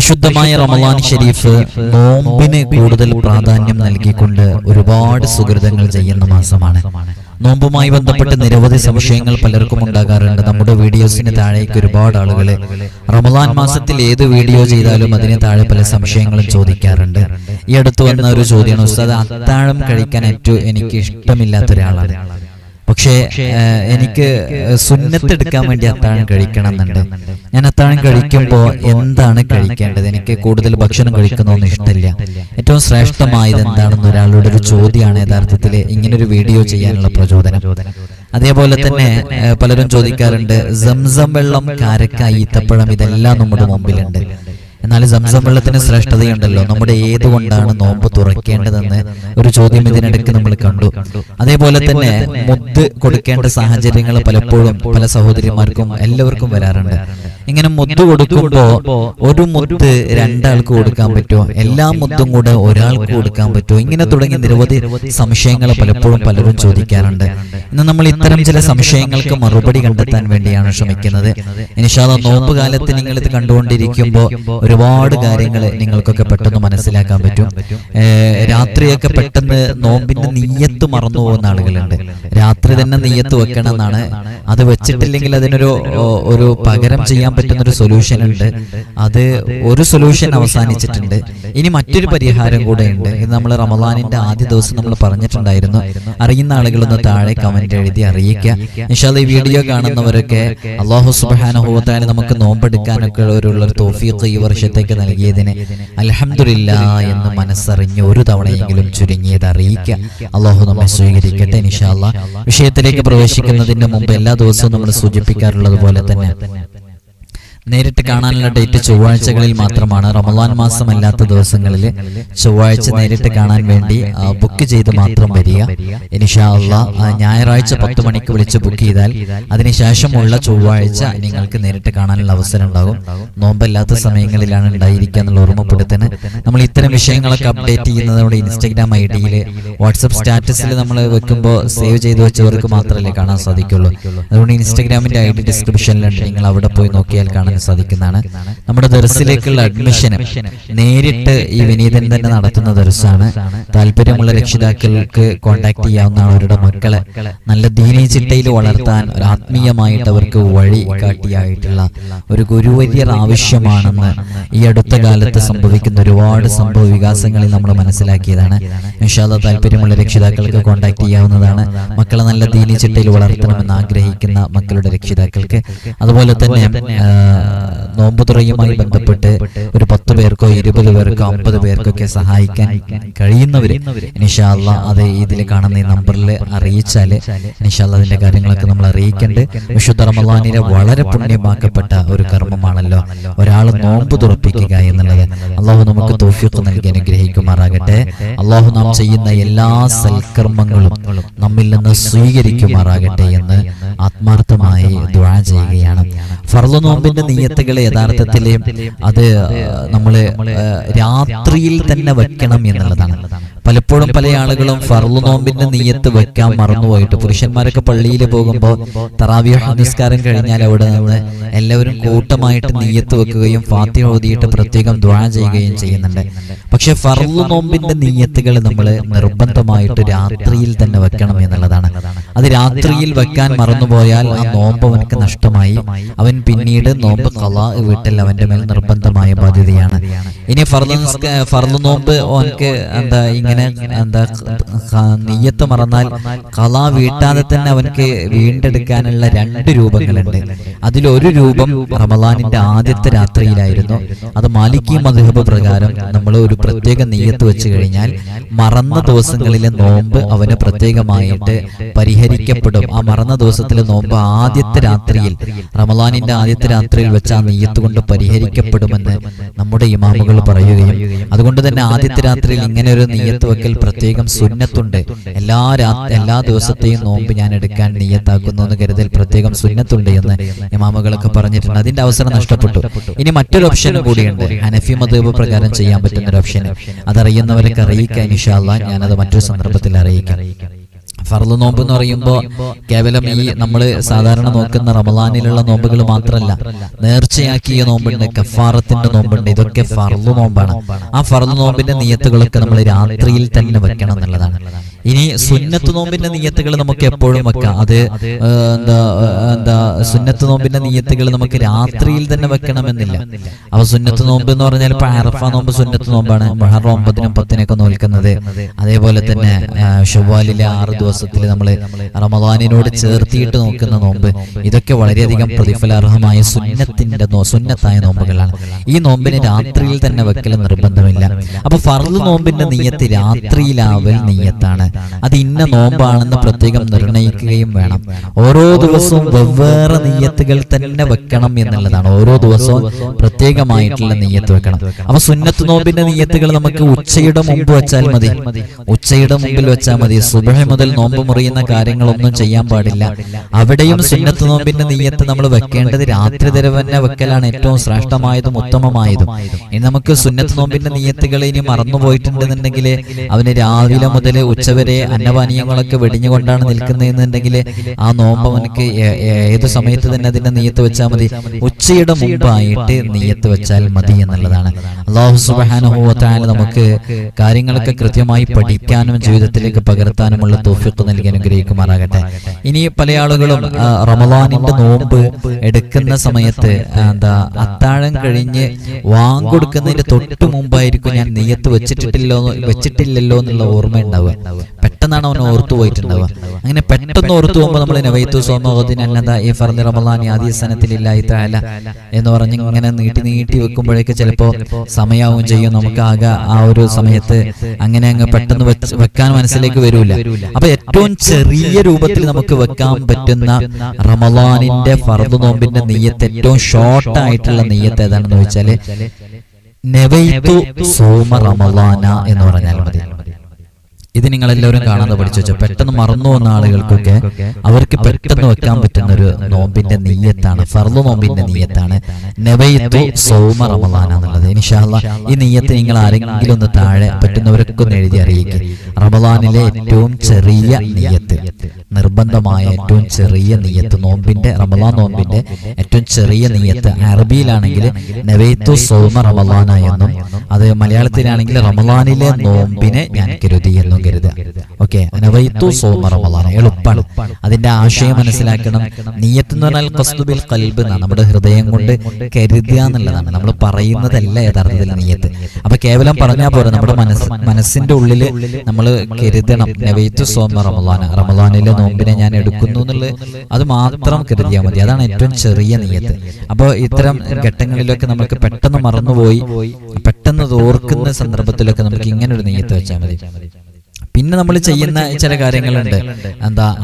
പരിശുദ്ധമായ റമളാൻ ഷരീഫ് നോമ്പിന് കൂടുതൽ പ്രാധാന്യം നൽകിക്കൊണ്ട് ഒരുപാട് സുകൃതങ്ങൾ ചെയ്യുന്ന മാസമാണ്. നോമ്പുമായി ബന്ധപ്പെട്ട് നിരവധി സംശയങ്ങൾ പലർക്കും ഉണ്ടാകാറുണ്ട്. നമ്മുടെ വീഡിയോസിന് താഴേക്ക് ഒരുപാട് ആളുകൾ റമളാൻ മാസത്തിൽ ഏത് വീഡിയോ ചെയ്താലും അതിന് താഴെ പല സംശയങ്ങളും ചോദിക്കാറുണ്ട്. ഈ അടുത്ത് വന്ന ഒരു ചോദ്യമാണ്, ഉസ്താദ് അത്താഴം കഴിക്കാൻ ഏറ്റവും എനിക്ക് ഇഷ്ടമില്ലാത്ത ഒരാളാണ്, പക്ഷേ എനിക്ക് സുന്നത്തെടുക്കാൻ വേണ്ടി അത്താഴം കഴിക്കണം എന്നുണ്ട്. ഞാൻ അത്താഴം കഴിക്കുമ്പോൾ എന്താണ് കഴിക്കേണ്ടത്? എനിക്ക് കൂടുതൽ ഭക്ഷണം കഴിക്കുന്നതൊന്നും ഇഷ്ടമില്ല. ഏറ്റവും ശ്രേഷ്ഠമായത് എന്താണെന്ന് ഒരാളുടെ ഒരു ചോദ്യമാണ് യഥാർത്ഥത്തിൽ ഇങ്ങനൊരു വീഡിയോ ചെയ്യാനുള്ള പ്രചോദനം. അതേപോലെ തന്നെ പലരും ചോദിക്കാറുണ്ട്, സംസം വെള്ളം, കാരക്ക, ഈത്തപ്പഴം ഇതെല്ലാം നമ്മുടെ മുമ്പിലുണ്ട്. എന്നാൽ സംസം വെള്ളത്തിന് ശ്രേഷ്ഠതയുണ്ടല്ലോ. നമ്മുടെ ഏതുകൊണ്ടാണ് നോമ്പ് തുറക്കേണ്ടതെന്ന് ഒരു ചോദ്യം ഇതിനിടയ്ക്ക് നമ്മൾ കണ്ടു. അതേപോലെ തന്നെ മുദ്ദ് കൊടുക്കേണ്ട സാഹചര്യങ്ങൾ പലപ്പോഴും പല സഹോദരിമാർക്കും എല്ലാവർക്കും വരാറുണ്ട്. ഇങ്ങനെ മുദ്ദ് കൊടുക്കുമ്പോ ഒരു മുദ്ദ് രണ്ടാൾക്ക് കൊടുക്കാൻ പറ്റുമോ? എല്ലാ മുദ്ദും കൂടെ ഒരാൾക്ക് കൊടുക്കാൻ പറ്റുമോ? ഇങ്ങനെ തുടങ്ങി നിരവധി സംശയങ്ങൾ പലപ്പോഴും പലരും ചോദിക്കാറുണ്ട്. ഇന്ന് നമ്മൾ ഇത്തരം ചില സംശയങ്ങൾക്ക് മറുപടി കണ്ടെത്താൻ വേണ്ടിയാണ് ശ്രമിക്കുന്നത്. ഇൻഷാ അല്ലാഹ് നോമ്പ് കാലത്ത് നിങ്ങൾ ഇത് കണ്ടുകൊണ്ടിരിക്കുമ്പോൾ ഒരുപാട് കാര്യങ്ങൾ നിങ്ങൾക്കൊക്കെ പെട്ടെന്ന് മനസ്സിലാക്കാൻ പറ്റും. രാത്രിയൊക്കെ പെട്ടെന്ന് നോമ്പിന്റെ നിയ്യത്ത് മറന്നു പോകുന്ന ആളുകളുണ്ട്. രാത്രി തന്നെ നിയ്യത്ത് വെക്കണം എന്നാണ്. അത് വെച്ചിട്ടില്ലെങ്കിൽ അതിനൊരു പകരം ചെയ്യാൻ പറ്റുന്നൊരു സൊല്യൂഷൻ ഉണ്ട്. അത് ഒരു സൊല്യൂഷൻ അവസാനിച്ചിട്ടുണ്ട്. ഇനി മറ്റൊരു പരിഹാരം കൂടെ ഉണ്ട്. ഇത് നമ്മൾ റമളാനിന്റെ ആദ്യ ദിവസം നമ്മൾ പറഞ്ഞിട്ടുണ്ടായിരുന്നു. അറിയുന്ന ആളുകളൊന്ന് താഴെ കമന്റ് എഴുതി അറിയിക്കുക. ഇൻഷാ അല്ലാഹ് ഈ വീഡിയോ കാണുന്നവരൊക്കെ അല്ലാഹു സുബ്ഹാനഹു വ തആല നമുക്ക് നോമ്പെടുക്കാനൊക്കെ ഉള്ള തൗഫീഖ് ഈ വർഷത്തേക്ക് നൽകിയതിന് അൽഹംദുലില്ലാഹ് എന്ന് മനസ്സറിഞ്ഞ് ഒരു തവണയെങ്കിലും ചുരുങ്ങിയത് അറിയിക്കുക. അല്ലാഹു നമ്മെ സ്വീകരിക്കട്ടെ. ഇൻഷാ അല്ലാഹ് വിഷയത്തിലേക്ക് പ്രവേശിക്കുന്നതിന് മുമ്പ് എല്ലാ ദിവസവും നമ്മൾ സൂചിപ്പിക്കാറുള്ളത് പോലെ തന്നെ നേരിട്ട് കാണാനുള്ള ഡേറ്റ് ചൊവ്വാഴ്ചകളിൽ മാത്രമാണ്. റമളാൻ മാസമല്ലാത്ത ദിവസങ്ങളിൽ ചൊവ്വാഴ്ച നേരിട്ട് കാണാൻ വേണ്ടി ബുക്ക് ചെയ്ത് മാത്രം വരിക. ഇൻഷാ അല്ലാഹ് ഞായറാഴ്ച 10 മണിക്ക് വിളിച്ച് ബുക്ക് ചെയ്താൽ അതിനുശേഷമുള്ള ചൊവ്വാഴ്ച നിങ്ങൾക്ക് നേരിട്ട് കാണാനുള്ള അവസരം ഉണ്ടാകും. നോമ്പല്ലാത്ത സമയങ്ങളിലാണ് ഉണ്ടായിരിക്കുക എന്നുള്ള ഓർമ്മപ്പെടുത്തന്. നമ്മൾ ഇത്തരം വിഷയങ്ങളൊക്കെ അപ്ഡേറ്റ് ചെയ്യുന്നതോടെ ഇൻസ്റ്റാഗ്രാം ഐഡിയിൽ വാട്സപ്പ് സ്റ്റാറ്റസിൽ നമ്മൾ വെക്കുമ്പോൾ സേവ് ചെയ്ത് വെച്ചവർക്ക് മാത്രമല്ലേ കാണാൻ സാധിക്കുള്ളൂ. അതുകൊണ്ട് ഇൻസ്റ്റാഗ്രാമിന്റെ ഐഡി ഡിസ്ക്രിപ്ഷനിലുണ്ട്. നിങ്ങൾ അവിടെ പോയി നോക്കിയാൽ കാണാൻ സാധിക്കുന്നതാണ്. നമ്മുടെ ദർസിലേക്കുള്ള അഡ്മിഷൻ നേരിട്ട് ഈ വിനീതൻ തന്നെ നടത്തുന്ന ദർസാണ്. താല്പര്യമുള്ള രക്ഷിതാക്കൾക്ക് കോൺടാക്ട് ചെയ്യാവുന്നതാണ്. അവരുടെ മക്കളെ നല്ല ദീനീ ചിട്ടയിൽ വളർത്താൻ ആത്മീയമായിട്ട് അവർക്ക് വഴി കാട്ടിയായിട്ടുള്ള ഒരു ഗുരുവര്യർ ആവശ്യമാണെന്ന് ഈ അടുത്ത കാലത്ത് സംഭവിക്കുന്ന ഒരുപാട് സംഭവ വികാസങ്ങളിൽ നമ്മൾ മനസ്സിലാക്കിയതാണ്. ഇൻഷാ അല്ലാഹ് താല്പര്യമുള്ള രക്ഷിതാക്കൾക്ക് കോൺടാക്ട് ചെയ്യാവുന്നതാണ്. മക്കളെ നല്ല ദീനീ ചിട്ടയിൽ വളർത്തണമെന്ന് ആഗ്രഹിക്കുന്ന മക്കളുടെ രക്ഷിതാക്കൾക്ക്. അതുപോലെ തന്നെ നോമ്പുതുറയുമായി ബന്ധപ്പെട്ട് ഒരു 10 പേർക്കോ 20 പേർക്കോ 50 പേർക്കൊക്കെ സഹായിക്കാൻ കഴിയുന്നവര് ഇൻഷാ അല്ലാഹ് അത് ഇതിൽ കാണുന്ന ഈ നമ്പറിൽ അറിയിച്ചാൽ ഇൻഷാ അല്ലാഹ് അതിന്റെ കാര്യങ്ങളൊക്കെ നമ്മൾ അറിയിക്കണ്ട്. വിശുദ്ധ റമളാനിലെ വളരെ പുണ്യമാക്കപ്പെട്ട ഒരു കർമ്മമാണല്ലോ ഒരാൾ നോമ്പ് തുറപ്പിക്കുക എന്നുള്ളത്. അല്ലാഹു നമുക്ക് തൗഫീഖ് നൽകി അനുഗ്രഹിക്കുമാറാകട്ടെ. അല്ലാഹു നാം ചെയ്യുന്ന എല്ലാ സൽക്കർമ്മങ്ങളും നമ്മിൽ നിന്ന് സ്വീകരിക്കുമാറാകട്ടെ എന്ന് ആത്മാർത്ഥമായി ദുആ ചെയ്യുകയാണ്. ഫർള് നോമ്പിന്റെ നിയ്യത്തുകൾ യഥാർത്ഥത്തിൽ അത് നമ്മള് രാത്രിയിൽ തന്നെ വെക്കണം എന്നുള്ളതാണ്. പലപ്പോഴും പല ആളുകളും ഫർള് നോമ്പിന്റെ നിയ്യത്ത് വെക്കാൻ മറന്നുപോയിട്ട് പുരുഷന്മാരൊക്കെ പള്ളിയിൽ പോകുമ്പോൾ തറാവിഹ് നിസ്കാരം കഴിഞ്ഞാൽ അവിടെ നിന്ന് എല്ലാവരും കൂട്ടമായിട്ട് നിയ്യത്ത് വെക്കുകയും ഫാത്തിഹ ഓതിയിട്ട് പ്രത്യേകം ദുആ ചെയ്യുകയും ചെയ്യുന്നുണ്ട്. പക്ഷെ ഫർള് നോമ്പിന്റെ നിയ്യത്തുകൾ നമ്മൾ നിർബന്ധമായിട്ട് രാത്രിയിൽ തന്നെ വെക്കണം എന്നുള്ളതാണ്. അത് രാത്രിയിൽ വെക്കാൻ മറന്നുപോയാൽ ആ നോമ്പ് അവനക്ക് നഷ്ടമായി. അവൻ പിന്നീട് നോമ്പ് ഖളാ വീട്ടൽ അവന്റെ മേൽ നിർബന്ധമായ ബാധ്യതയാണ്. ഇനി ഫർള് നോമ്പ് അവനക്ക് ഇങ്ങനെ നിയ്യത്ത് മറന്നാൽ ഖളാ വീട്ടാതെ തന്നെ അവനക്ക് വീണ്ടെടുക്കാനുള്ള 2 രൂപങ്ങളുണ്ട്. അതിലൊരു രൂപം റമളാനിന്റെ ആദ്യത്തെ രാത്രിയിലായിരുന്നു. അത് മാലിക്കി മദ്ഹബ് പ്രകാരം നമ്മൾ ഒരു പ്രത്യേക നിയ്യത്ത് വെച്ച് കഴിഞ്ഞാൽ മറന്ന ദിവസങ്ങളിലെ നോമ്പ് അവന് പ്രത്യേകമായിട്ട് പരിഹരിക്കപ്പെടും. ആ മറന്ന ദിവസത്തിലെ നോമ്പ് ആദ്യത്തെ രാത്രിയിൽ റമളാനിന്റെ ആദ്യത്തെ രാത്രിയിൽ വെച്ച് ആ നിയ്യത്ത് കൊണ്ട് പരിഹരിക്കപ്പെടുമെന്ന് നമ്മുടെ ഇമാമുകൾ പറയുകയും അതുകൊണ്ട് തന്നെ ആദ്യത്തെ രാത്രിയിൽ ഇങ്ങനെ ഒരു നിയ്യത്ത് വെക്കൽ പ്രത്യേകം സുന്നത്തുണ്ട്. എല്ലാ ദിവസത്തെയും നോമ്പ് ഞാൻ എടുക്കാൻ നിയ്യത്താക്കുന്നു എന്ന് കരുതൽ പ്രത്യേകം സുന്നത്തുണ്ട് എന്ന് ഇമാമുകളൊക്കെ പറഞ്ഞിട്ടുണ്ട്. അതിന്റെ അവസരം നഷ്ടപ്പെട്ടു. ഇനി മറ്റൊരു ഓപ്ഷൻ കൂടിയുണ്ട്. ഹനഫി മദ്ഹബ് പ്രകാരം ചെയ്യാൻ പറ്റുന്ന ഒരു ഓപ്ഷൻ. അതറിയുന്നവരൊക്കെ അറിയിക്കാൻ ഇൻഷാ അല്ലാഹ് ഞാനത് മറ്റൊരു സന്ദർഭത്തിൽ അറിയിക്കാം. ഫർള് നോമ്പ് എന്ന് പറയുമ്പോൾ കേവലം ഈ നമ്മൾ സാധാരണ നോക്കുന്ന റമളാനിലുള്ള നോമ്പുകൾ മാത്രമല്ല, നേർച്ചയാക്കിയ നോമ്പുണ്ട്, കഫാറത്തിന്റെ നോമ്പുണ്ട്. ഇതൊക്കെ ഫർള് നോമ്പാണ്. ആ ഫർള് നോമ്പിന്റെ നിയത്തുകളൊക്കെ നമ്മൾ രാത്രിയിൽ തന്നെ വെക്കണം എന്നുള്ളതാണ്. ഇനി സുന്നത്ത് നോമ്പിന്റെ നിയത്തുകൾ നമുക്ക് എപ്പോഴും വെക്കാം. അത് സുന്നത്ത് നോമ്പിന്റെ നിയത്തുകൾ നമുക്ക് രാത്രിയിൽ തന്നെ വെക്കണമെന്നില്ല. അപ്പൊ സുന്നത്ത് നോമ്പ് എന്ന് പറഞ്ഞാൽ ഇപ്പൊ അറഫ നോമ്പ് സുന്നത്ത് നോമ്പാണ്, മുഹറം 9-നും 10-നൊക്കെ നോൽക്കുന്നത്. അതേപോലെ തന്നെ ശവ്വാലിലെ 6 ദിവസത്തിൽ നമ്മൾ റമളാനിനോട് ചേർത്തിയിട്ട് നോക്കുന്ന നോമ്പ്, ഇതൊക്കെ വളരെയധികം പ്രതിഫലാർഹമായ സുന്നത്തായ നോമ്പുകളാണ്. ഈ നോമ്പിന് രാത്രിയിൽ തന്നെ വെക്കൽ നിർബന്ധമില്ല. അപ്പൊ ഫർള് നോമ്പിന്റെ നിയത്ത് രാത്രിയിലാവൽ നിയത്താണ്. അത് ഇന്ന നോമ്പാണെന്ന് പ്രത്യേകം നിർണയിക്കുകയും വേണം. ഓരോ ദിവസവും വെവ്വേറെ നിയത്തുകൾ തന്നെ വെക്കണം എന്നുള്ളതാണ്. ഓരോ ദിവസവും പ്രത്യേകമായിട്ടുള്ള നിയത്ത് വെക്കണം. അപ്പൊ സുന്നത്ത് നോമ്പിന്റെ നിയത്തുകൾ നമുക്ക് ഉച്ചയുടെ മുമ്പ് വെച്ചാൽ മതി, ഉച്ചയുടെ മുമ്പിൽ വെച്ചാൽ മതി. സുബഹി മുതൽ നോമ്പ് മുറിയുന്ന കാര്യങ്ങളൊന്നും ചെയ്യാൻ പാടില്ല. അവിടെയും സുന്നത്ത് നോമ്പിന്റെ നിയത്ത് നമ്മൾ വെക്കേണ്ടത് രാത്രി തന്നെ വെക്കലാണ് ഏറ്റവും ശ്രേഷ്ഠമായതും ഉത്തമമായതും. ഇനി നമുക്ക് സുന്നത്ത് നോമ്പിന്റെ നിയത്തുകൾ ഇനി മറന്നുപോയിട്ടുണ്ടെന്നുണ്ടെങ്കിൽ അവന് രാവിലെ മുതൽ ഉച്ചവരെ അന്നപാനീയങ്ങളൊക്കെ വെടിഞ്ഞുകൊണ്ടാണ് നിൽക്കുന്നതെന്നുണ്ടെങ്കിൽ ആ നോമ്പ് അവനക്ക് ഏത് സമയത്ത് തന്നെ അതിന്റെ നിയത്ത് വെച്ചാൽ മതി. ഉച്ചയുടെ മുമ്പായിട്ട് നിയത്ത് വെച്ചാൽ മതി എന്നുള്ളതാണ്. അല്ലാഹു സുബ്ഹാനഹു വ തആല നമുക്ക് കാര്യങ്ങളൊക്കെ കൃത്യമായി പഠിക്കാനും ജീവിതത്തിലേക്ക് പകർത്താനുമുള്ള തൗഫീഖ് നൽകി അനുഗ്രഹിക്കുമാറാകട്ടെ. ഇനി പല ആളുകളും റമളാനിന്റെ നോമ്പ് എടുക്കുന്ന സമയത്ത് അത്താഴം കഴിഞ്ഞ് വാങ്കൊടുക്കുന്നതിന്റെ തൊട്ട് മുമ്പായിരിക്കും ഞാൻ നിയത്ത് വെച്ചിട്ടില്ലല്ലോ എന്നുള്ള ഓർമ്മ ഉണ്ടാവുക. പെട്ടെന്നാണ് അവൻ ഓർത്തു പോയിട്ടുണ്ടാവുക. അങ്ങനെ പെട്ടെന്ന് ഓർത്തു പോകുമ്പോൾ നമ്മൾ നവൈതു സ്വമഗദിൻ അന്നദാ ഈ ഫർദ് റമളാനി ആദി സനത്തിലില്ലാഹി തആല എന്ന് പറഞ്ഞ് ഇങ്ങനെ നീട്ടി വെക്കുമ്പോഴേക്ക് ചിലപ്പോൾ സമയാവും ചെയ്യും. നമുക്ക് ആകെ ആ ഒരു സമയത്ത് അങ്ങനെ അങ്ങ് പെട്ടെന്ന് വെക്കാൻ മനസ്സിലേക്ക് വരൂല. അപ്പൊ ഏറ്റവും ചെറിയ രൂപത്തിൽ നമുക്ക് വെക്കാൻ പറ്റുന്ന റമളാനിന്റെ ഫർദ് നോമ്പിന്റെ നിയ്യത്ത്, ഏറ്റവും ഷോർട്ട് ആയിട്ടുള്ള നിയ്യത്ത് ഏതാണെന്ന് ചോദിച്ചാല് നവൈതു സൗമ റമളാന എന്ന് പറഞ്ഞാൽ മതി. ഇത് നിങ്ങളെല്ലാവരും കാണാതെ പഠിച്ചു വെച്ചോ. പെട്ടെന്ന് മറന്നു വന്ന ആളുകൾക്കൊക്കെ അവർക്ക് പെട്ടെന്ന് വെക്കാൻ പറ്റുന്ന ഒരു നോമ്പിന്റെ നിയ്യത്താണ്, ഫർള് നോമ്പിന്റെ നിയ്യത്താണ് നവൈതു സൗമ റമളാന എന്നുള്ളത്. ഇൻഷാ അല്ലാഹ് ഈ നിയ്യത്ത് നിങ്ങൾ ആരെങ്കിലും ഒന്ന് താഴെ പറ്റുന്നവരൊക്കെ ഒന്ന് എഴുതി അറിയിക്കുക. റമളാനിലെ ഏറ്റവും ചെറിയ നിയ്യത്ത്, നിർബന്ധമായ ഏറ്റവും ചെറിയ നിയ്യത്ത്, നോമ്പിന്റെ റമളാൻ നോമ്പിന്റെ ഏറ്റവും ചെറിയ നിയ്യത്ത് അറബിയിലാണെങ്കിൽ നവൈതു സൗമ റമളാന എന്നും, അത് മലയാളത്തിലാണെങ്കിൽ റമളാനിലെ നോമ്പിനെ ഞാൻ കരുതി എന്നും കരുതുക. ഓക്കെ, നവൈതു സൗമ റമളാന എളുപ്പമാണ്. അതിന്റെ ആശയം മനസ്സിലാക്കണം. നിയ്യത്ത് എന്ന് പറഞ്ഞാൽ ഖസ്ദു ബിൽ ഖൽബ് എന്നാണ്, നമ്മുടെ ഹൃദയം കൊണ്ട് കരുതുക എന്നുള്ളതാണ്. നമ്മൾ പറയുന്നതല്ല യഥാർത്ഥത്തിൽ നിയ്യത്ത്. അപ്പൊ കേവലം പറഞ്ഞാൽ പോരാ, നമ്മുടെ മനസ്സിന്റെ ഉള്ളിൽ നമ്മൾ കരുതണം നവൈതു സൗമ റമളാന, റമളാനിലെ നോമ്പിനെ ഞാൻ എടുക്കുന്നു എന്നുള്ളത് അത് മാത്രം കരുതിയാൽ മതി. അതാണ് ഏറ്റവും ചെറിയ നിയ്യത്ത്. അപ്പോൾ ഇത്തരം ഘട്ടങ്ങളിലൊക്കെ നമുക്ക് പെട്ടെന്ന് മറന്നുപോയി പെട്ടെന്ന് ഓർക്കുന്ന സന്ദർഭത്തിലൊക്കെ നമുക്ക് ഇങ്ങനെ ഒരു നിയ്യത്ത് വെച്ചാൽ മതി. പിന്നെ നമ്മൾ ചെയ്യുന്ന ചില കാര്യങ്ങളുണ്ട്.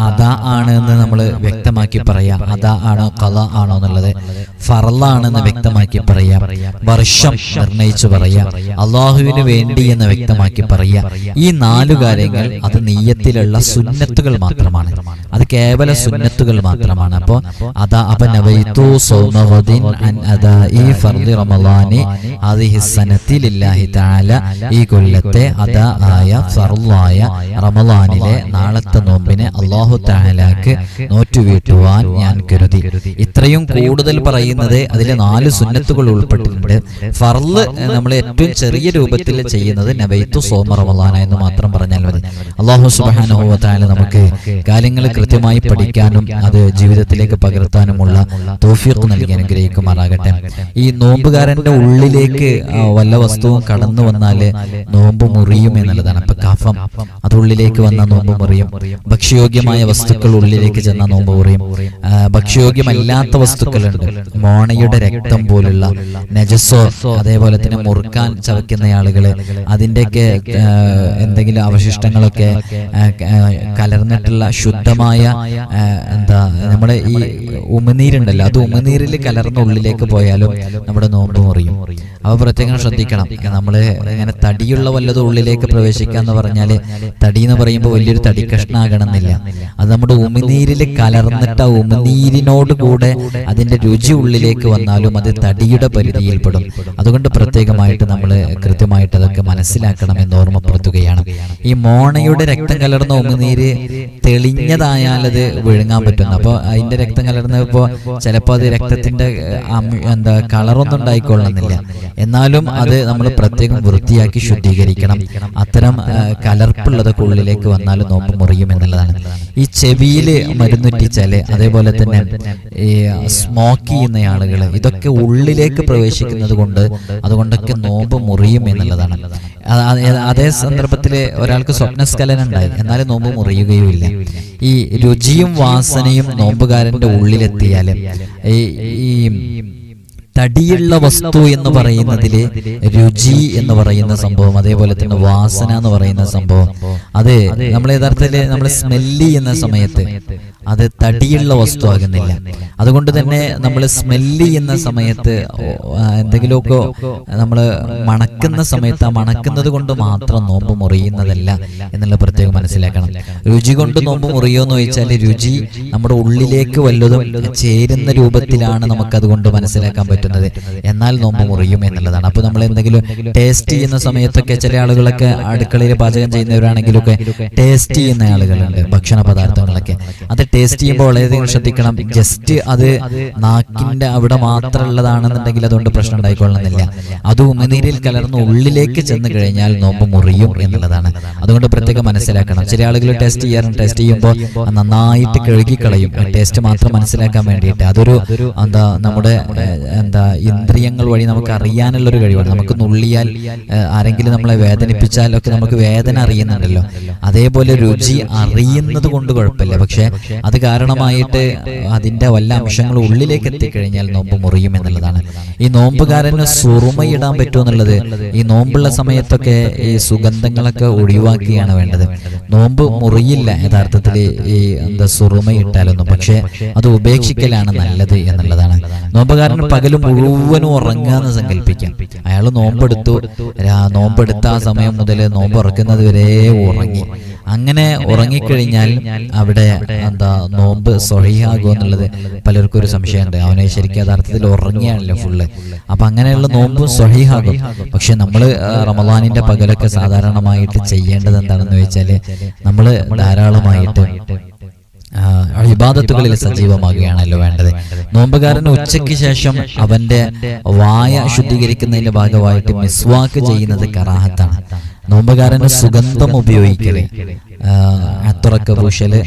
അതാ ആണ് എന്ന് നമ്മൾ വ്യക്തമാക്കി പറയാം. അതാ ആണോ ഖളാ ആണോ എന്നുള്ളത് ഫർളാണെന്ന് വ്യക്തമാക്കി പറയാം. വർഷം നിർണയിച്ചു പറയാം. അള്ളാഹുവിന് വേണ്ടി എന്ന് വ്യക്തമാക്കി പറയാം. ഈ 4 കാര്യങ്ങൾ അത് നിയ്യത്തിലുള്ള സുന്നത്തുകൾ മാത്രമാണ്. അത് കേവല സുന്നത്തുകൾ മാത്രമാണ്. അപ്പോൾ അപ്പൊ നവൈതു സൗമ ഗദിൻ അൻ അദാഇ ഫർളി റമളാനി ഹാദിഹി സനതി ലില്ലാഹി തആല, ഈ കൊല്ലത്തെ അദാ ആയ ഫർളായ റമളാനിലെ നാളത്തെ നോമ്പിനെ അല്ലാഹു തആലക്ക് നോറ്റുവീട്ടുവാൻ ഞാൻ കരുതി. ഇത്രയും കൂടുതൽ പറയുന്നത് അതിലെ 4 സുന്നത്തുകൾ ഉൾപ്പെട്ടിട്ടുണ്ട്. ഫർള് നമ്മൾ ഏറ്റവും ചെറിയ രൂപത്തിൽ ചെയ്യുന്നത് നവൈതു സൗമ റമളാന എന്ന് മാത്രം പറഞ്ഞാൽ മതി. അല്ലാഹു സുബ്ഹാനഹു വ തആല നമുക്ക് കാര്യങ്ങൾ കൃത്യമായി പഠിക്കാനും അത് ജീവിതത്തിലേക്ക് പകർത്താനുമുള്ള തൗഫീഖ് നൽകി അനുഗ്രഹിക്കുമാറാകട്ടെ. ഈ നോമ്പുകാരന്റെ ഉള്ളിലേക്ക് വല്ല വസ്തുവും കടന്നു വന്നാല് നോമ്പ് മുറിയും എന്നുള്ളതാണ്. അപ്പൊ കഫം അത് ഉള്ളിലേക്ക് വന്ന നോമ്പ് മുറിയും. ഭക്ഷ്യയോഗ്യമായ വസ്തുക്കൾ ഉള്ളിലേക്ക് ചെന്ന നോമ്പ് മുറിയും. ഭക്ഷ്യയോഗ്യമല്ലാത്ത വസ്തുക്കളുണ്ട്, മോണയുടെ രക്തം പോലുള്ള നജസോ, അതേപോലെ തന്നെ മുറുക്കാൻ ചവയ്ക്കുന്ന ആളുകള്, അതിൻ്റെയൊക്കെ എന്തെങ്കിലും അവശിഷ്ടങ്ങളൊക്കെ കലർന്നിട്ടുള്ള ശുദ്ധമായ നമ്മുടെ ഈ ഉമിനീരുണ്ടല്ലോ, അത് ഉമിനീരിൽ കലർന്ന ഉള്ളിലേക്ക് പോയാലും നമ്മുടെ നോമ്പ് മുറിയും. അവ പ്രത്യേകം ശ്രദ്ധിക്കണം. നമ്മള് ഇങ്ങനെ തടിയുള്ള വല്ലതും ഉള്ളിലേക്ക് പ്രവേശിക്കാന്ന് പറഞ്ഞാല് തടി എന്ന് പറയുമ്പോൾ വലിയൊരു തടി കഷ്ണാകണമെന്നില്ല. അത് നമ്മുടെ ഉമിനീരിൽ കലർന്നിട്ട് ആ ഉമിനീരിനോട് കൂടെ അതിന്റെ രുചി ഉള്ളിലേക്ക് വന്നാലും അത് തടിയുടെ പരിധിയിൽപ്പെടും. അതുകൊണ്ട് പ്രത്യേകമായിട്ട് നമ്മൾ കൃത്യമായിട്ട് അതൊക്കെ മനസ്സിലാക്കണമെന്ന് ഓർമ്മപ്പെടുത്തുകയാണ്. ഈ മോണയുടെ രക്തം കലർന്ന ഉമിനീര് തെളിഞ്ഞതായാൽ അത് വിഴുങ്ങാൻ പറ്റുന്നു. അപ്പോൾ അതിന്റെ രക്തം കലർന്നപ്പോൾ ചിലപ്പോൾ അത് രക്തത്തിന്റെ കളറൊന്നും ഉണ്ടായിക്കൊള്ളുന്നില്ല. എന്നാലും അത് നമ്മൾ പ്രത്യേകം വൃത്തിയാക്കി ശുദ്ധീകരിക്കണം. അത്തരം കലർപ്പുള്ളതൊക്കെ ഉള്ളിലേക്ക് വന്നാൽ നോമ്പ് മുറിയും എന്നുള്ളതാണ്. ഈ ചെവിയിൽ മരുന്നുറ്റിച്ചാല്, അതേപോലെ തന്നെ ഈ സ്മോക്ക് ചെയ്യുന്ന ആളുകൾ, ഇതൊക്കെ ഉള്ളിലേക്ക് പ്രവേശിക്കുന്നത് കൊണ്ട് അതുകൊണ്ടൊക്കെ നോമ്പ് മുറിയും എന്നുള്ളതാണ്. അതേ സന്ദർഭത്തിൽ ഒരാൾക്ക് സ്വപ്നസ്ഖലനം ഉണ്ടായി, എന്നാലും നോമ്പ് മുറിയുകയുമില്ല. ഈ രുചിയും വാസനയും നോമ്പുകാരന്റെ ഉള്ളിലെത്തിയാൽ ഈ തടിയുള്ള വസ്തു എന്ന് പറയുന്നതില് രുചി എന്ന് പറയുന്ന സംഭവം, അതേപോലെ തന്നെ വാസന എന്ന് പറയുന്ന സംഭവം, അത് നമ്മൾ യഥാർത്ഥത്തിൽ നമ്മൾ സ്മെല്ല് ചെയ്യുന്ന സമയത്ത് അത് തടിയുള്ള വസ്തു ആകുന്നില്ല. അതുകൊണ്ട് തന്നെ നമ്മൾ സ്മെല്ല് ചെയ്യുന്ന സമയത്ത് എന്തെങ്കിലുമൊക്കെ നമ്മൾ മണക്കുന്ന സമയത്ത് ആ മണക്കുന്നത് കൊണ്ട് മാത്രം നോമ്പ് മുറിയുന്നതല്ല എന്നുള്ള പ്രത്യേകം മനസ്സിലാക്കണം. രുചി കൊണ്ട് നോമ്പ് മുറിയോ എന്ന് ചോദിച്ചാൽ രുചി നമ്മുടെ ഉള്ളിലേക്ക് വല്ലതും ചേരുന്ന രൂപത്തിലാണ് നമുക്കതുകൊണ്ട് മനസ്സിലാക്കാൻ പറ്റുന്നത്, എന്നാൽ നോമ്പ് മുറിയും എന്നുള്ളതാണ്. അപ്പോൾ നമ്മൾ എന്തെങ്കിലും ടേസ്റ്റ് ചെയ്യുന്ന സമയത്തൊക്കെ ചില ആളുകളൊക്കെ അടുക്കളയിൽ പാചകം ചെയ്യുന്നവരാണെങ്കിലൊക്കെ ടേസ്റ്റ് ചെയ്യുന്ന ആളുകളുണ്ട് ഭക്ഷണ പദാർത്ഥങ്ങളൊക്കെ. അത് ടേസ്റ്റ് ചെയ്യുമ്പോൾ വളരെയധികം ശ്രദ്ധിക്കണം. ജസ്റ്റ് അത് നാക്കിന്റെ അവിടെ മാത്രമുള്ളതാണെന്നുണ്ടെങ്കിൽ അതുകൊണ്ട് പ്രശ്നം ഉണ്ടായിക്കൊള്ളുന്നില്ല. അത് ഉമിനീരിൽ കലർന്ന് ഉള്ളിലേക്ക് ചെന്ന് കഴിഞ്ഞാൽ നോമ്പ് മുറിയും എന്നുള്ളതാണ്. അതുകൊണ്ട് പ്രത്യേകം മനസ്സിലാക്കണം. ചില ആളുകൾ ടേസ്റ്റ് ചെയ്യാറുണ്ട്, ടേസ്റ്റ് ചെയ്യുമ്പോൾ നന്നായിട്ട് കഴുകിക്കളയും ടേസ്റ്റ് മാത്രം മനസ്സിലാക്കാൻ വേണ്ടിയിട്ട്. അതൊരു നമ്മുടെ ഇന്ദ്രിയങ്ങൾ വഴി നമുക്ക് അറിയാനുള്ളൊരു കഴിവാണ്. നമുക്ക് നുള്ളിയാൽ ആരെങ്കിലും നമ്മളെ വേദനിപ്പിച്ചാൽ ഒക്കെ നമുക്ക് വേദന അറിയുന്നുണ്ടല്ലോ, അതേപോലെ രുചി അറിയുന്നത് കൊണ്ട് കുഴപ്പമില്ല. പക്ഷെ അത് കാരണമായിട്ട് അതിന്റെ വല്ല അംശങ്ങൾ ഉള്ളിലേക്ക് എത്തിക്കഴിഞ്ഞാൽ നോമ്പ് മുറിയും എന്നുള്ളതാണ്. ഈ നോമ്പുകാരന് സുറുമയിടാൻ പറ്റുമെന്നുള്ളത് ഈ നോമ്പുള്ള സമയത്തൊക്കെ ഈ സുഗന്ധങ്ങളൊക്കെ ഒഴിവാക്കിയാണ് വേണ്ടത്. നോമ്പ് മുറിയില്ല യഥാർത്ഥത്തിൽ ഈ സുറുമയിട്ടാലൊന്നും, പക്ഷെ അത് ഉപേക്ഷിക്കലാണ് നല്ലത് എന്നുള്ളതാണ്. നോമ്പുകാരന് പകല് മുഴുവനും ഉറങ്ങാന്ന് സങ്കല്പിക്കാം. അയാൾ നോമ്പെടുത്ത ആ സമയം മുതൽ നോമ്പ് ഉറക്കുന്നത് വരെ ഉറങ്ങി. അങ്ങനെ ഉറങ്ങിക്കഴിഞ്ഞാൽ അവിടെ നോമ്പ് സ്വഹീഹാകുമോ എന്നുള്ളത് പലർക്കും ഒരു സംശയമുണ്ട്. അവനെ ശരിക്കും യഥാർത്ഥത്തിൽ ഉറങ്ങിയാണല്ലോ ഫുള്ള്. അപ്പൊ അങ്ങനെയുള്ള നോമ്പും സ്വഹീഹാകും. പക്ഷെ നമ്മൾ റമളാനിന്റെ പകലൊക്കെ സാധാരണമായിട്ട് ചെയ്യേണ്ടത് എന്താണെന്ന് വെച്ചാല് നമ്മൾ ധാരാളമായിട്ട് ഇബാദത്തുകളിൽ സജീവമാകുകയാണല്ലോ വേണ്ടത്. നോമ്പുകാരന് ഉച്ചയ്ക്ക് ശേഷം അവന്റെ വായ ശുദ്ധീകരിക്കുന്നതിന്റെ ഭാഗമായിട്ട് മിസ്വാക്ക് ചെയ്യുന്നത് കറാഹത്താണ്. നോമ്പുകാരന് സുഗന്ധം ഉപയോഗിക്കല്, അത്തുറക്ക പൂശല്,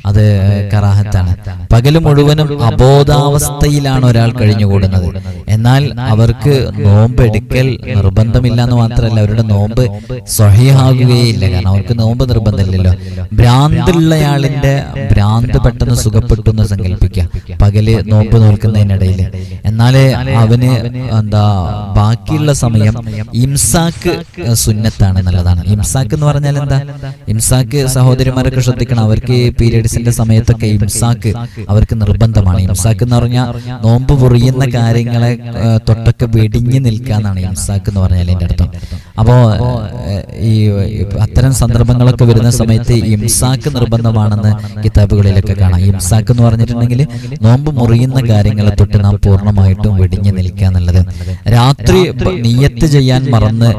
അത് കറാഹത്താണ്. പകല് മുഴുവനും അബോധാവസ്ഥയിലാണ് ഒരാൾ കഴിഞ്ഞുകൂടുന്നത്. എന്നാൽ അവർക്ക് നോമ്പ് എടുക്കൽ നിർബന്ധമില്ല എന്ന് മാത്രമല്ല, അവരുടെ നോമ്പ് സ്വഹീഹാകുകയില്ല. കാരണം അവർക്ക് നോമ്പ് നിർബന്ധമില്ലല്ലോ. ഭ്രാന്തുള്ളയാളിന്റെ ഭ്രാന്ത് പെട്ടെന്ന് സുഖപ്പെട്ടു എന്ന് സങ്കല്പിക്കുക പകല് നോമ്പ് നോൽക്കുന്നതിനിടയിൽ. എന്നാലേ അവന് ബാക്കിയുള്ള സമയം ഇംസാക്ക് സുന്നത്താണ് എന്നുള്ളതാണ്. ഇംസാക്ക് എന്ന് പറഞ്ഞാൽ എന്താ? ഇംസാക്ക് സഹോദരിമാരൊക്കെ ശ്രദ്ധിക്കണം. അവർക്ക് പീരിയഡ്സിന്റെ സമയത്തൊക്കെ ഇംസാക്ക് അവർക്ക് നിർബന്ധമാണ്. ഇംസാക്ക് എന്ന് പറഞ്ഞാൽ നോമ്പ് പൊറിയുന്ന കാര്യങ്ങളെ തൊട്ടൊക്കെ വെടിഞ്ഞു നിൽക്കാന്നാണ് ഇംസാക്ക് എന്ന് പറഞ്ഞാൽ അതിന്റെ അർത്ഥം. അപ്പോ ഈ അത്തരം സന്ദർഭങ്ങളൊക്കെ വരുന്ന സമയത്ത് ഇംസാക്ക് നിർബന്ധമാണെന്ന് കിതാബുകളിലൊക്കെ കാണാം. ഇംസാക്ക് എന്ന് പറഞ്ഞിട്ടുണ്ടെങ്കിൽ നോമ്പ് മുറിയുന്ന കാര്യങ്ങളെ തൊട്ട് നാം പൂർണ്ണമായിട്ടും വെടിഞ്ഞു നിൽക്കുക എന്നുള്ളത്. രാത്രി നിയ്യത്ത് ചെയ്യാൻ മറന്ന്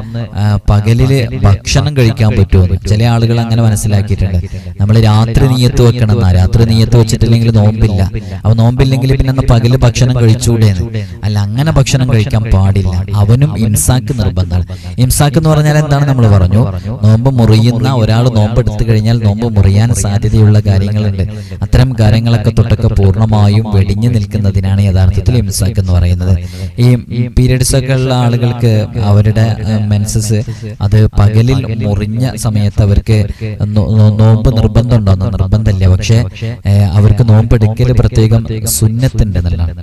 പകലില് ഭക്ഷണം കഴിക്കാൻ പറ്റുമെന്ന് ചില ആളുകൾ അങ്ങനെ മനസ്സിലാക്കിയിട്ടുണ്ട്. നമ്മൾ രാത്രി നിയ്യത്ത് വെക്കണം എന്നാ. രാത്രി നിയ്യത്ത് വെച്ചിട്ടില്ലെങ്കിൽ നോമ്പില്ല. അപ്പൊ നോമ്പില്ലെങ്കിൽ പിന്നെ പകല് ഭക്ഷണം കഴിച്ചുകൂടെയെന്ന്. അല്ല, അങ്ങനെ ഭക്ഷണം കഴിക്കാൻ പാടില്ല. അവനും ഇംസാക്ക് നിർബന്ധമാണ്. ഇംസാക്ക് എന്ന് പറഞ്ഞാൽ എന്താണ് നമ്മൾ പറഞ്ഞു? നോമ്പ് മുറിയുന്ന ഒരാൾ നോമ്പ് എടുത്തു കഴിഞ്ഞാൽ നോമ്പ് മുറിയാൻ സാധ്യതയുള്ള കാര്യങ്ങളുണ്ട്. അത്തരം കാര്യങ്ങളൊക്കെ തൊട്ടൊക്കെ പൂർണ്ണമായും വെടിഞ്ഞു നിൽക്കുന്നതിനാണ് യഥാർത്ഥത്തിൽ ഇംസാക്ക് എന്ന് പറയുന്നത്. ഈ പീരിയഡ്സ് ഒക്കെ ഉള്ള ആളുകൾക്ക് അവരുടെ മെൻസസ് അത് പകലിൽ മുറിഞ്ഞ സമയത്ത് അവർക്ക് നോമ്പ് നിർബന്ധമുണ്ടോന്ന്? നിർബന്ധമില്ല. പക്ഷെ അവർക്ക് നോമ്പെടുക്കൽ പ്രത്യേകം സുന്നത്തുണ്ട് എന്നുള്ളതാണ്.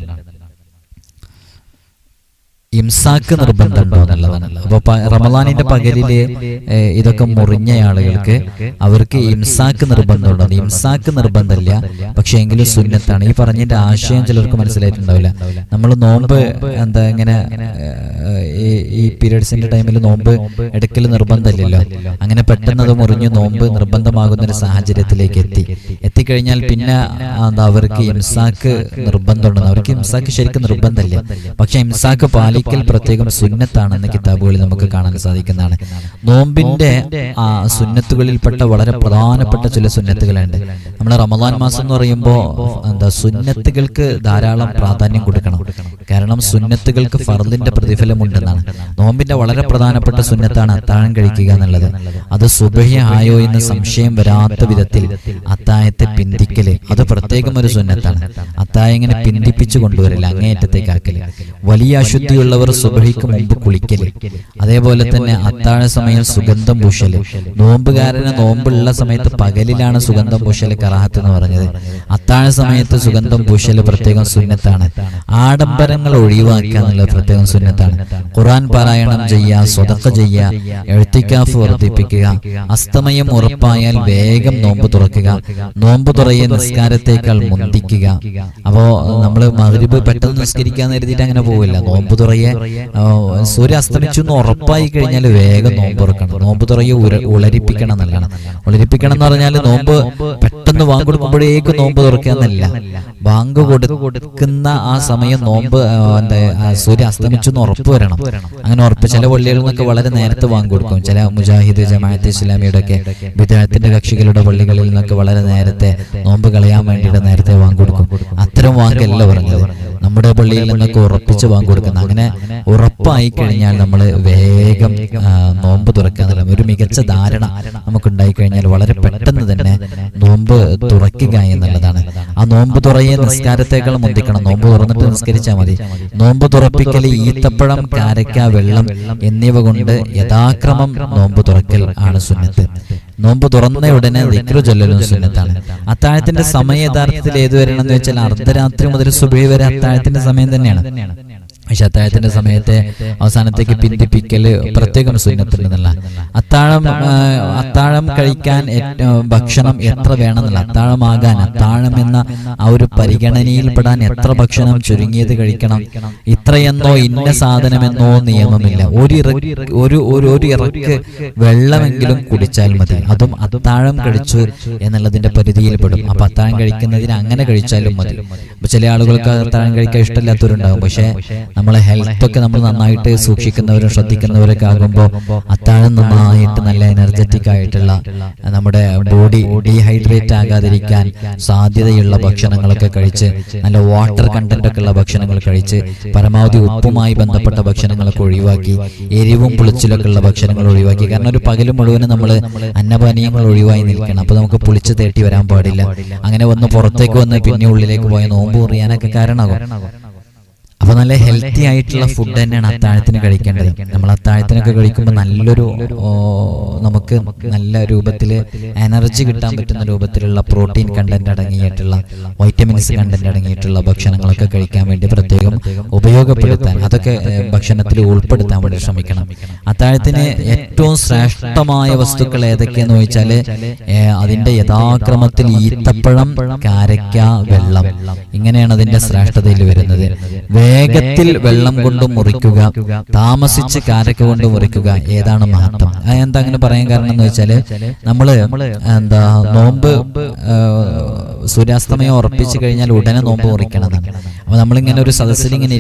ഇംസാക്ക് നിർബന്ധമുണ്ടോ എന്നുള്ളതാണ്. അപ്പൊ റമദാനിന്റെ പകലില് ഇതൊക്കെ മുറിഞ്ഞ ആളുകൾക്ക് അവർക്ക് ഇംസാക്ക് നിർബന്ധമുണ്ടോ? ഇംസാക്ക് നിർബന്ധമില്ല, പക്ഷെ എങ്കിലും സുന്നത്താണ്. ഈ പറഞ്ഞതിന്റെ ആശയം ചിലർക്ക് മനസ്സിലായിട്ടുണ്ടാവില്ല. നമ്മൾ നോമ്പ് ഇങ്ങനെ ഈ പീരിയഡ്സിന്റെ ടൈമിൽ നോമ്പ് എടുക്കൽ നിർബന്ധമില്ലല്ലോ. അങ്ങനെ പെട്ടെന്ന് അത് മുറിഞ്ഞു നോമ്പ് നിർബന്ധമാകുന്ന ഒരു സാഹചര്യത്തിലേക്ക് എത്തിക്കഴിഞ്ഞാൽ പിന്നെ അവർക്ക് ഇംസാക്ക് നിർബന്ധമുണ്ടെന്ന്. അവർക്ക് ഇംസാക്ക് ശരിക്കും നിർബന്ധമില്ല, പക്ഷെ ഇംസാക്ക് പാലിക്കൽ പ്രത്യേകം സുന്നത്താണെന്ന് കിതാബുകളിൽ നമുക്ക് കാണാൻ സാധിക്കുന്നതാണ്. നോമ്പിന്റെ സുന്നത്തുകളിൽപ്പെട്ട വളരെ പ്രധാനപ്പെട്ട ചില സുന്നത്തുകളുണ്ട്. നമ്മൾ റമദാൻ മാസം എന്ന് പറയുമ്പോൾ സുന്നത്തുകൾക്ക് ധാരാളം പ്രാധാന്യം കൊടുക്കണം. കാരണം സുന്നത്തുകൾക്ക് ഫർദിന്റെ പ്രതിഫലം ഉണ്ടെന്നാണ്. നോമ്പിന്റെ വളരെ പ്രധാനപ്പെട്ട സുന്നത്താണ് അത്താഴം കഴിക്കുക എന്നുള്ളത്. അത് സുബഹി ആയോ എന്ന് സംശയം വരാത്ത വിധത്തിൽ അത്താഴത്തെ പിന്തിക്കല് അത് പ്രത്യേകം ഒരു സുന്നത്താണ്. അത്താഴം ഇങ്ങനെ പിന്തിപ്പിച്ചു കൊണ്ടുവരില്ല, അങ്ങേയറ്റത്തേക്കാക്കല്. വലിയ അശുദ്ധിയുള്ളവർ സുബഹിക്ക് മുമ്പ് കുളിക്കല്. അതേപോലെ തന്നെ അത്താഴ സമയം സുഗന്ധം പൂശല്. നോമ്പുകാരന് നോമ്പുള്ള സമയത്ത് പകലിലാണ് സുഗന്ധം പൂശല് കറാഹത്ത് എന്ന് പറഞ്ഞത്. അത്താഴ സമയത്ത് സുഗന്ധം പൂശല് പ്രത്യേകം സുന്നത്താണ്. ആഡംബരങ്ങൾ ഒഴിവാക്കുക എന്നുള്ളത് പ്രത്യേകം സുന്നത്താണ്. ഖുർആൻ പാരായണം ചെയ്യുക, സ്വതക്ക ചെയ്യുക, എഴുത്തിക്കാഫ് വർദ്ധിപ്പിക്കുക. അസ്തമയം ഉറപ്പായാൽ വേഗം നോമ്പ് തുറക്കുക. നോമ്പ് തുറയെ നിസ്കാരത്തേക്കാൾ മുന്തിക്കുക. അപ്പോ നമ്മള് മഗ്രിബ് പെട്ടെന്ന് നിസ്കരിക്കാൻ കരുതിയിട്ട് അങ്ങനെ പോവില്ല. നോമ്പ് തുറയെ സൂര്യ അസ്തമിച്ചു എന്ന് ഉറപ്പായി കഴിഞ്ഞാൽ വേഗം നോമ്പ് തുറക്കണം. നോമ്പ് തുറയെ ഉളരിപ്പിക്കണം എന്നല്ലാണ്. ഉളരിപ്പിക്കണം എന്ന് പറഞ്ഞാൽ നോമ്പ് പെട്ടെന്ന് വാങ്ങ് കൊടുക്കുമ്പോഴേക്കും നോമ്പ് തുറക്കുക എന്നല്ല. വാങ്ക് കൊടുക്കുന്ന ആ സമയം നോമ്പ് സൂര്യ അസ്തമിച്ചു എന്ന് ഉറപ്പ് വരണം. അങ്ങനെ ഉറപ്പ് ചില പള്ളികളിൽ നിന്നൊക്കെ വളരെ നേരത്തെ വാങ്ങ് കൊടുക്കും. ചില മുജാഹിദ്, ജമാഅത്ത് ഇസ്ലാമിയുടെ ഒക്കെ വിദ്യാർത്ഥിന്റെ കക്ഷികളുടെ പള്ളികളിൽ നിന്നൊക്കെ വളരെ നേരത്തെ നോമ്പ് കളയാൻ വേണ്ടിയിട്ട് നേരത്തെ വാങ്ങ് കൊടുക്കും. അത്തരം വാങ്കല്ല പറഞ്ഞത്. നമ്മുടെ പള്ളിയിൽ നിന്നൊക്കെ ഉറപ്പിച്ച് വാങ്ങ് കൊടുക്കുന്നത്. അങ്ങനെ ഉറപ്പായി കഴിഞ്ഞാൽ നമ്മൾ വേഗം നോമ്പ് തുറക്കുക. ഒരു മികച്ച ധാരണ നമുക്കുണ്ടായി കഴിഞ്ഞാൽ വളരെ പെട്ടെന്ന് തന്നെ നോമ്പ് തുറക്കുക എന്നുള്ളതാണ്. ആ നോമ്പ് തുറയെ നിസ്കാരത്തേക്കാൾ മുന്തിക്കണം. നോമ്പ് തുറന്നിട്ട് നിസ്കരിച്ചാൽ മതി. നോമ്പ് തുറപ്പിക്കൽ ഈത്തപ്പഴം, കാരക്ക, വെള്ളം എന്നിവ കൊണ്ട് യഥാക്രമം നോമ്പ് തുറക്കൽ ആണ് സുന്നത്ത്. നോമ്പ് തുറന്ന ഉടനെ ദിക്റ് ചൊല്ലലും സുന്നത്താണ്. അത്താഴത്തിന്റെ സമയം യഥാർത്ഥത്തിൽ ഏത് വരെയാണെന്ന് വെച്ചാൽ അർദ്ധരാത്രി മുതൽ സുബഹി വരെ അത്താഴത്തിന്റെ സമയം തന്നെയാണ്. പക്ഷെ അത്താഴത്തിന്റെ സമയത്തെ അവസാനത്തേക്ക് പിന്തിപ്പിക്കല് പ്രത്യേകം സുന്നത്തുണ്ടെന്നല്ല. അത്താഴം കഴിക്കാൻ ഭക്ഷണം എത്ര വേണമെന്നല്ല, അത്താഴമാകാൻ അത്താഴം എന്ന ആ ഒരു പരിഗണനയിൽപ്പെടാൻ എത്ര ഭക്ഷണം ചുരുങ്ങിയത് കഴിക്കണം, ഇത്രയെന്നോ ഇന്ന സാധനമെന്നോ നിയമമില്ല. ഒരു ഇറക്ക് വെള്ളമെങ്കിലും കുടിച്ചാൽ മതി. അതും അത്താഴം കഴിച്ചു എന്നുള്ളതിന്റെ പരിധിയിൽപ്പെടും. അപ്പൊ അത്താഴം കഴിക്കുന്നതിന് അങ്ങനെ കഴിച്ചാലും മതി. അപ്പൊ ചില ആളുകൾക്ക് അത്താഴം കഴിക്കാൻ ഇഷ്ടമില്ലാത്തവരുണ്ടാകും. പക്ഷെ നമ്മളെ ഹെൽത്തൊക്കെ നമ്മൾ നന്നായിട്ട് സൂക്ഷിക്കുന്നവരും ശ്രദ്ധിക്കുന്നവരൊക്കെ ആകുമ്പോൾ അത്താഴം നന്നായിട്ട് നല്ല എനർജറ്റിക് ആയിട്ടുള്ള, നമ്മുടെ ബോഡി ഡീഹൈഡ്രേറ്റ് ആകാതിരിക്കാൻ സാധ്യതയുള്ള ഭക്ഷണങ്ങളൊക്കെ കഴിച്ച്, നല്ല വാട്ടർ കണ്ടന്റ് ഒക്കെ ഉള്ള ഭക്ഷണങ്ങൾ കഴിച്ച്, പരമാവധി ഉപ്പുമായി ബന്ധപ്പെട്ട ഭക്ഷണങ്ങളൊക്കെ ഒഴിവാക്കി, എരിവും പുളിച്ചിലൊക്കെ ഉള്ള ഭക്ഷണങ്ങൾ ഒഴിവാക്കി. കാരണം ഒരു പകല് മുഴുവനും നമ്മൾ അന്നപാനീയങ്ങൾ ഒഴിവായി നിൽക്കണം. അപ്പൊ നമുക്ക് പുളിച്ച് തേട്ടി വരാൻ പാടില്ല. അങ്ങനെ വന്ന് പുറത്തേക്ക് വന്ന് പിന്നെ ഉള്ളിലേക്ക് പോയ നോമ്പ് മുറിയാനൊക്കെ കാരണമാകും. അപ്പൊ നല്ല ഹെൽത്തി ആയിട്ടുള്ള ഫുഡ് തന്നെയാണ് അത്താഴത്തിന് കഴിക്കേണ്ടത്. നമ്മൾ അത്താഴത്തിനൊക്കെ കഴിക്കുമ്പോൾ നമുക്ക് നല്ല രൂപത്തിൽ എനർജി കിട്ടാൻ പറ്റുന്ന രൂപത്തിലുള്ള പ്രോട്ടീൻ കണ്ടന്റ് അടങ്ങിയിട്ടുള്ള, വൈറ്റമിൻസ് കണ്ടന്റ് അടങ്ങിയിട്ടുള്ള ഭക്ഷണങ്ങളൊക്കെ കഴിക്കാൻ വേണ്ടി പ്രത്യേകം ഉപയോഗപ്പെടുത്താൻ, അതൊക്കെ ഭക്ഷണത്തിൽ ഉൾപ്പെടുത്താൻ വേണ്ടി ശ്രമിക്കണം. അത്താഴത്തിന് ഏറ്റവും ശ്രേഷ്ഠമായ വസ്തുക്കൾ ഏതൊക്കെയെന്ന് ചോദിച്ചാൽ അതിന്റെ യഥാക്രമത്തിൽ ഈത്തപ്പഴം, കാരക്ക, വെള്ളം, ഇങ്ങനെയാണ് അതിന്റെ ശ്രേഷ്ഠതയിൽ വരുന്നത്. വേഗത്തിൽ വെള്ളം കൊണ്ട് മുറിക്കുക, താമസിച്ച് കാരക്ക കൊണ്ട് മുറിക്കുക. ഏതാണ് മഹത്വം? എന്താ അങ്ങനെ പറയാൻ കാരണം എന്ന് വെച്ചാല് നമ്മള് നോമ്പ് സൂര്യാസ്തമയം ഉറപ്പിച്ചു കഴിഞ്ഞാൽ ഉടനെ നോമ്പ് മുറിക്കണം എന്നാണ്. അപ്പൊ നമ്മളിങ്ങനെ ഒരു സദസ്സിലിങ്ങനെ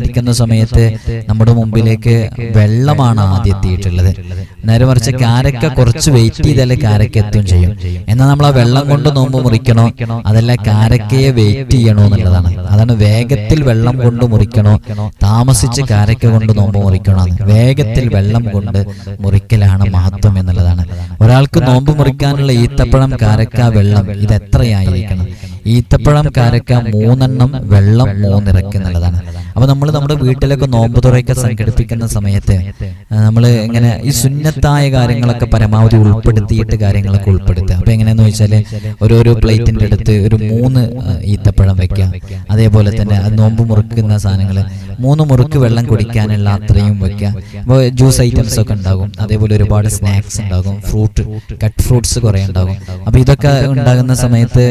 ഇരിക്കുന്ന സമയത്ത് നമ്മുടെ മുമ്പിലേക്ക് വെള്ളമാണ് ആദ്യം എത്തിയിട്ടുള്ളത്. നേരെ മറിച്ച് കാരക്ക കുറച്ച് വെയിറ്റ് ചെയ്താലേ കാരക്ക എത്തുകയും ചെയ്യും. എന്നാൽ നമ്മൾ ആ വെള്ളം കൊണ്ട് നോമ്പ് മുറിക്കണോ അതല്ല കാരക്കയെ വെയിറ്റ് ചെയ്യണോ എന്നുള്ളതാണ്. അതാണ് വേഗത്തിൽ വെള്ളം കൊണ്ട് മുറിക്കണോ താമസിച്ച് കാരക്ക കൊണ്ട് നോമ്പ് മുറിക്കണോ. വേഗത്തിൽ വെള്ളം കൊണ്ട് മുറിക്കലാണ് മഹത്വം എന്നുള്ളതാണ്. ഒരാൾക്ക് നോമ്പ് മുറിക്കാനുള്ള ഈത്തപ്പഴം, കാരക്ക, വെള്ളം ഇത് എത്രയായിരിക്കണം? ഈത്തപ്പഴം, കാരക്ക 3 എണ്ണം, വെള്ളം 3 ഇറക്ക് എന്നുള്ളതാണ്. അപ്പൊ നമ്മൾ നമ്മുടെ വീട്ടിലൊക്കെ നോമ്പ് തുറയൊക്കെ സംഘടിപ്പിക്കുന്ന സമയത്ത് നമ്മൾ ഇങ്ങനെ ഈ സുന്നത്തായ കാര്യങ്ങളൊക്കെ പരമാവധി ഉൾപ്പെടുത്തിയിട്ട് കാര്യങ്ങളൊക്കെ ഉൾപ്പെടുത്തുക. അപ്പൊ എങ്ങനെയാന്ന് വെച്ചാല് ഓരോരോ പ്ലേറ്റിന്റെ അടുത്ത് ഒരു 3 ഈത്തപ്പഴം വെക്കുക. അതേപോലെ തന്നെ അത് നോമ്പ് മുറുക്കുന്ന സാധനങ്ങൾ 3 മുറുക്ക് വെള്ളം കുടിക്കാനുള്ള അത്രയും വെക്കുക. അപ്പോൾ ജ്യൂസ് ഐറ്റംസ് ഒക്കെ ഉണ്ടാകും, അതേപോലെ ഒരുപാട് സ്നാക്സ് ഉണ്ടാകും, കട്ട് ഫ്രൂട്ട്സ് കുറെ ഉണ്ടാകും. അപ്പൊ ഇതൊക്കെ ഉണ്ടാകുന്ന സമയത്ത്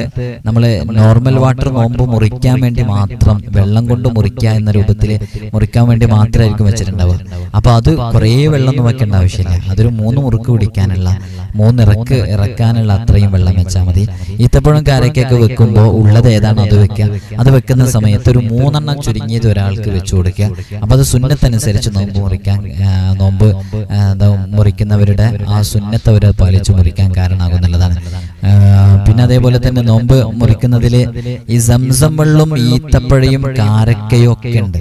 നമ്മൾ നോർമൽ വാട്ടർ നോമ്പ് മുറിക്കാൻ വേണ്ടി മാത്രം, വെള്ളം കൊണ്ട് മുറിക്കുക എന്ന രൂപത്തിൽ മുറിക്കാൻ വേണ്ടി മാത്രമായിരിക്കും വെച്ചിട്ടുണ്ടാവുക. അപ്പൊ അത് കുറേ വെള്ളം ഒന്നും വെക്കേണ്ട ആവശ്യമില്ല. അതൊരു 3 മുറുക്ക് കുടിക്കാനുള്ള 3 ഇറക്കാനുള്ള അത്രയും വെള്ളം വെച്ചാൽ മതി. ഈത്തപ്പഴം, കാരക്കൊക്കെ വെക്കുമ്പോൾ ഉള്ളത് ഏതാണ് അത് വെക്കുക. അത് വെക്കുന്ന സമയത്ത് ഒരു 3 എണ്ണം ചുരുങ്ങിയത് ഒരാൾക്ക് വെച്ചു കൊടുക്കുക. അപ്പൊ അത് സുന്നത്തനുസരിച്ച് നോമ്പ് മുറിക്കുന്നവരുടെ ആ സുന്നത്ത് അവരെ പാലിച്ചു മുറിക്കാൻ കാരണമാകുന്നുള്ളതാണ്. പിന്നെ അതേപോലെ തന്നെ നോമ്പ് മുറിക്കുന്നതിൽ ഈ സംസം വെള്ളം, ഈത്തപ്പഴയും കാരക്കയും ഒക്കെ ഉണ്ട്.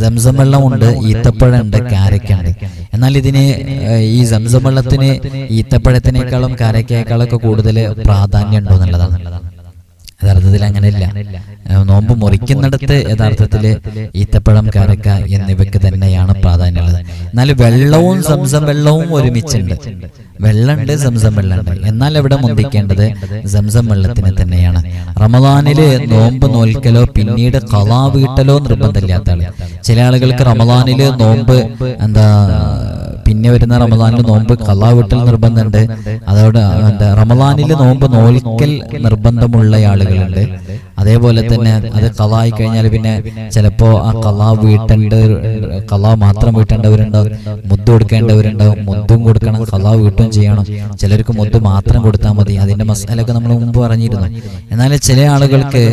സംസം വെള്ളമുണ്ട്, ഈത്തപ്പഴം ഉണ്ട്, കാരക്ക ഉണ്ട്. എന്നാൽ ഇതിന് ഈ സംസം വെള്ളത്തിന് ഈത്തപ്പഴത്തിനേക്കാളും കാരക്കയേക്കാളും ഒക്കെ കൂടുതൽ പ്രാധാന്യം ഉണ്ടോ എന്നുള്ളതാണ്. യഥാർത്ഥത്തിൽ അങ്ങനെയില്ല. നോമ്പ് മുറിക്കുന്നിടത്ത് യഥാർത്ഥത്തിൽ ഈത്തപ്പഴം, കാരക്ക എന്നിവയ്ക്ക് തന്നെയാണ് പ്രാധാന്യമുള്ളത്. എന്നാൽ വെള്ളവും സംസം വെള്ളവും ഒരുമിച്ചുണ്ട്. വെള്ളമുണ്ട്, സംസം വെള്ളമുണ്ട്. എന്നാൽ ഇവിടെ മുന്തിക്കേണ്ടത് സംസം വെള്ളത്തിന് തന്നെയാണ്. റമദാനില് നോമ്പ് നോൽക്കലോ പിന്നീട് ഖളാ വീട്ടലോ നിർബന്ധമില്ലാത്ത ആള്. ചില ആളുകൾക്ക് റമദാനില് നോമ്പ് പിന്നെ വരുന്ന റമദാനിൽ നോമ്പ് ഖളാ വീട്ടൽ നിർബന്ധമുണ്ട്. അതോടെ റമദാനിൽ നോമ്പ് നോൽക്കൽ നിർബന്ധമുള്ള ആളുകളുണ്ട്. അതേപോലെ തന്നെ അത് ഖളായി കഴിഞ്ഞാൽ പിന്നെ ചിലപ്പോ ആ ഖളാ മാത്രം വീട്ടേണ്ടവരുണ്ടാവും, മുദ്ദ് കൊടുക്കേണ്ടവരുണ്ടാവും. മുദ്ദും കൊടുക്കണം, ഖളാ വീട്ടും ചെയ്യണം. ചിലർക്ക് മുദ്ദ് മാത്രം കൊടുത്താൽ മതി. അതിന്റെ മസാലൊക്കെ നമ്മൾ മുമ്പ് പറഞ്ഞിരുന്നു. എന്നാൽ ചില ആളുകൾക്ക്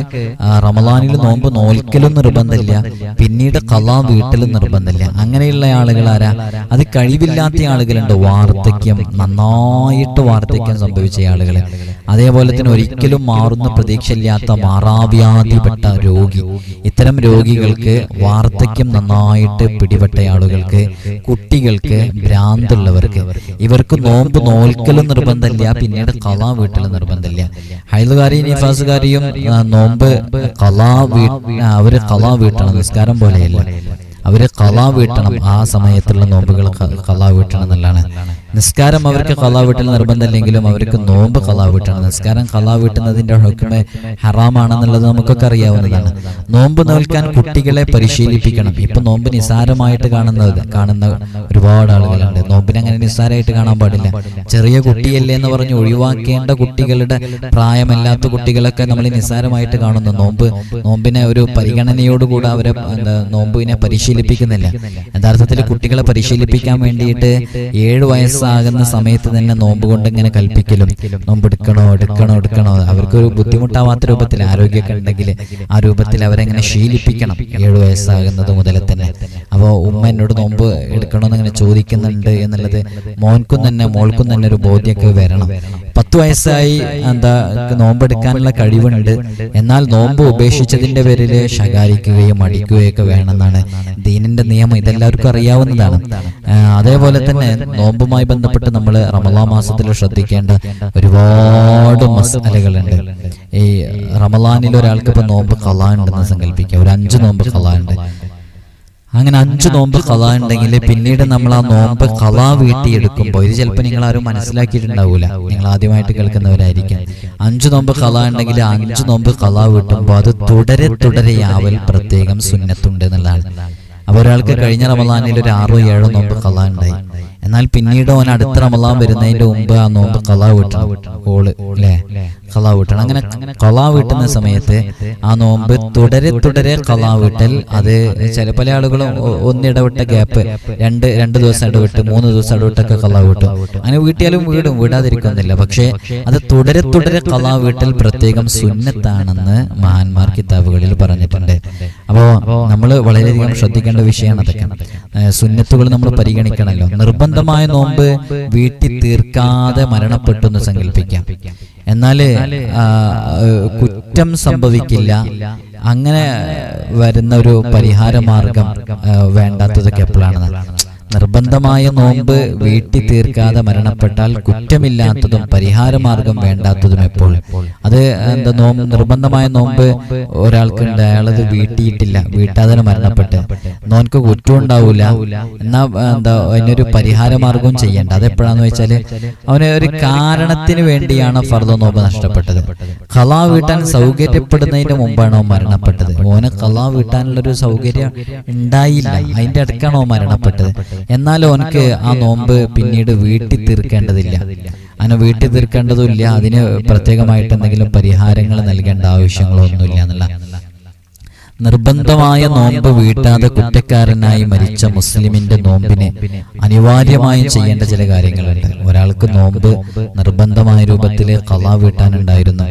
റമദാനിൽ നോമ്പ് നോൽക്കലും നിർബന്ധമില്ല, പിന്നീട് ഖളാ വീട്ടലും നിർബന്ധമില്ല. അങ്ങനെയുള്ള ആളുകൾ ആരാ? അത് കഴിവില്ലാത്ത ആളുകളുണ്ട്. വാർദ്ധക്യം, നന്നായിട്ട് വാർദ്ധക്യം സംഭവിച്ച ആളുകൾ, അതേപോലെ തന്നെ ഒരിക്കലും മാറുന്ന പ്രതീക്ഷയില്ലാത്ത മാറാവ്യാധിപ്പെട്ട രോഗി, ഇത്തരം രോഗികൾക്ക്, വാർദ്ധക്യം നന്നായിട്ട് പിടിപെട്ട ആളുകൾക്ക്, കുട്ടികൾക്ക്, ഭ്രാന്തുള്ളവർക്ക്, ഇവർക്ക് നോമ്പ് നോൽക്കലും നിർബന്ധമില്ല, പിന്നീട് ഖളാ വീട്ടലും നിർബന്ധമില്ല. ഹൈലുകാരിയും നിഫാസുകാരിയും നോമ്പ് അവര് ഖളാ വീട്ടണം, നിസ്കാരം പോലെയല്ല. അവര് ഖളാ വീട്ടണം. ആ സമയത്തുള്ള നോമ്പുകൾ ഖളാ വീട്ടണം എന്നുള്ളതാണ്. നിസ്കാരം അവർക്ക് ഖളാ വീട്ടൽ നിർബന്ധമില്ലെങ്കിലും അവർക്ക് നോമ്പ് ഖളാ വീട്ടണം. നിസ്കാരം ഖളാ വീട്ടുന്നതിന്റെ ഹുക്മ് ഹറാമാണെന്നുള്ളത് നമുക്കൊക്കെ അറിയാവുന്നതാണ്. നോമ്പ് നോൽക്കാൻ കുട്ടികളെ പരിശീലിപ്പിക്കണം. ഇപ്പൊ നോമ്പ് നിസ്സാരമായിട്ട് കാണുന്ന ഒരുപാട് ആളുകളുണ്ട്. നോമ്പിനെ അങ്ങനെ നിസ്സാരമായിട്ട് കാണാൻ പാടില്ല. ചെറിയ കുട്ടിയല്ലേ എന്ന് പറഞ്ഞ് ഒഴിവാക്കേണ്ട കുട്ടികളുടെ, പ്രായമല്ലാത്ത കുട്ടികളൊക്കെ നമ്മൾ നിസ്സാരമായിട്ട് കാണുന്നു. നോമ്പിനെ ഒരു പരിഗണനയോടുകൂടെ അവരെ നോമ്പിനെ പരിശീലിപ്പിക്കുന്നില്ല. യഥാർത്ഥത്തിൽ കുട്ടികളെ പരിശീലിപ്പിക്കാൻ വേണ്ടിയിട്ട് 7 വയസ്സാകുന്ന സമയത്ത് തന്നെ നോമ്പ് കൊണ്ട് ഇങ്ങനെ കൽപ്പിക്കലും, നോമ്പ് എടുക്കണോ അവർക്കൊരു ബുദ്ധിമുട്ടാവാത്ത രൂപത്തിൽ, ആരോഗ്യമൊക്കെ ഉണ്ടെങ്കിൽ ആ രൂപത്തിൽ അവരെങ്ങനെ ശീലിപ്പിക്കണം 7 വയസ്സാകുന്നത് മുതൽ തന്നെ. അപ്പോൾ ഉമ്മ എന്നോട് നോമ്പ് എടുക്കണമെന്ന് ഇങ്ങനെ ചോദിക്കുന്നുണ്ട് എന്നുള്ളത് മോൾക്കും തന്നെ ഒരു ബോധ്യമൊക്കെ വരണം. 10 വയസ്സായി നോമ്പെടുക്കാനുള്ള കഴിവുണ്ട്, എന്നാൽ നോമ്പ് ഉപേക്ഷിച്ചതിന്റെ പേരിൽ ശകാരിക്കുകയും അടിക്കുകയൊക്കെ വേണമെന്നാണ് ദീനിന്റെ നിയമം. ഇതെല്ലാവർക്കും അറിയാവുന്നതാണ്. അതേപോലെ തന്നെ നോമ്പുമായി ബന്ധപ്പെട്ട് നമ്മൾ റമളാൻ മാസത്തിൽ ശ്രദ്ധിക്കേണ്ട ഒരുപാട് മസലകളുണ്ട്. ഈ റമളാനിൽ ഒരാൾക്ക് ഇപ്പൊ നോമ്പ് ഖളാ ഉണ്ടെന്ന് സങ്കല്പിക്കുക. ഒരു 5 നോമ്പ് ഖളാ ഉണ്ട്. അങ്ങനെ 5 നോമ്പ് ഖളാ ഉണ്ടെങ്കിൽ പിന്നീട് നമ്മൾ ആ നോമ്പ് ഖളാ വീട്ടിയെടുക്കുമ്പോൾ, ഇത് ചിലപ്പോൾ നിങ്ങൾ ആരും മനസ്സിലാക്കിയിട്ടുണ്ടാവൂല, നിങ്ങൾ ആദ്യമായിട്ട് കേൾക്കുന്നവരായിരിക്കും. 5 നോമ്പ് ഖളാ ഉണ്ടെങ്കിൽ 5 നോമ്പ് ഖളാ വീട്ടുമ്പോൾ അത് തുടരെയാവൽ പ്രത്യേകം സുന്നത്തുണ്ട് എന്നുള്ളതാണ്. അപ്പൊ ഒരാൾക്ക് കഴിഞ്ഞ റമളാനിൽ ഒരു 6-7 നോമ്പ് ഖളാ ഉണ്ടായി. എന്നാൽ പിന്നീട് അവൻ അടുത്ത റമളാൻ വരുന്നതിന്റെ മുമ്പ് ആ നോമ്പ് ഖളാ വീട്ടണം. ഖളാ വീട്ടണം. അങ്ങനെ ഖളാ വീട്ടുന്ന സമയത്ത് ആ നോമ്പ് തുടരെ ഖളാ വീട്ടൽ, അത് പല ആളുകളും ഒന്നിടവിട്ട ഗ്യാപ്പ്, 2 ദിവസം ഇടവിട്ട്, 3 ദിവസം ഇടവിട്ടൊക്കെ ഖളാ വീട്ടും. അങ്ങനെ വീട്ടിയാലും വീടാതിരിക്കുന്നില്ല. പക്ഷെ അത് തുടരെ ഖളാ വീട്ടൽ പ്രത്യേകം സുന്നത്താണെന്ന് മഹാന്മാർ കിതാബുകളിൽ പറഞ്ഞിട്ടുണ്ട്. അപ്പോ നമ്മൾ വളരെയധികം ശ്രദ്ധിക്കേണ്ട വിഷയമാണ് അതൊക്കെ. സുന്നത്തുകൾ നമ്മൾ പരിഗണിക്കണമല്ലോ. നിർബന്ധമായ നോമ്പ് വീട്ടിൽ തീർക്കാതെ മരണപ്പെട്ടു എന്ന് സങ്കല്പിക്കാം. എന്നാല് കുറ്റം സംഭവിക്കില്ല. അങ്ങനെ വരുന്ന ഒരു പരിഹാര മാർഗം വേണ്ടാത്തതൊക്കെ എപ്പോഴാണ്? നിർബന്ധമായ നോമ്പ് വീട്ടി തീർക്കാതെ മരണപ്പെട്ടാൽ കുറ്റമില്ലാത്തതും പരിഹാരമാർഗം വേണ്ടാത്തതും എപ്പോൾ? അത് നിർബന്ധമായ നോമ്പ് ഒരാൾക്കുണ്ട്, അയാളത് വീട്ടിയിട്ടില്ല, വീട്ടാതെ മരണപ്പെട്ട് നോൻക്ക് കുറ്റം ഉണ്ടാവൂല, എന്നാ അതിനൊരു പരിഹാരമാർഗവും ചെയ്യേണ്ട. അതെപ്പോഴാന്ന് വെച്ചാല് അവന് ഒരു കാരണത്തിന് വേണ്ടിയാണ് ഫർദ് നോമ്പ് നഷ്ടപ്പെട്ടത്. ഖളാ വീട്ടാൻ സൗകര്യപ്പെടുന്നതിന്റെ മുമ്പാണ് അവൻ മരണപ്പെട്ടത്. ഓന് ഖളാ വീട്ടാനുള്ളൊരു സൗകര്യം ഉണ്ടായില്ല, അതിന്റെ അടുക്കാണ് അവൻ മരണപ്പെട്ടത്. എന്നാലും ഓനക്ക് ആ നോമ്പ് പിന്നീട് വീട്ടി തീർക്കേണ്ടതില്ല, അങ്ങനെ വീട്ടി തീർക്കേണ്ടതുമില്ല. അതിന് പ്രത്യേകമായിട്ട് എന്തെങ്കിലും പരിഹാരങ്ങൾ നൽകേണ്ട ആവശ്യങ്ങളോ ഒന്നുമില്ല എന്നുള്ള. നിർബന്ധമായ നോമ്പ് വീട്ടാതെ കുറ്റക്കാരനായി മരിച്ച മുസ്ലിമിന്റെ നോമ്പിന് അനിവാര്യമായും ചെയ്യേണ്ട ചില കാര്യങ്ങളുണ്ട്. ഒരാൾക്ക് നോമ്പ് നിർബന്ധമായ രൂപത്തിൽ ഖളാ വീട്ടാനുണ്ടായിരുന്നു,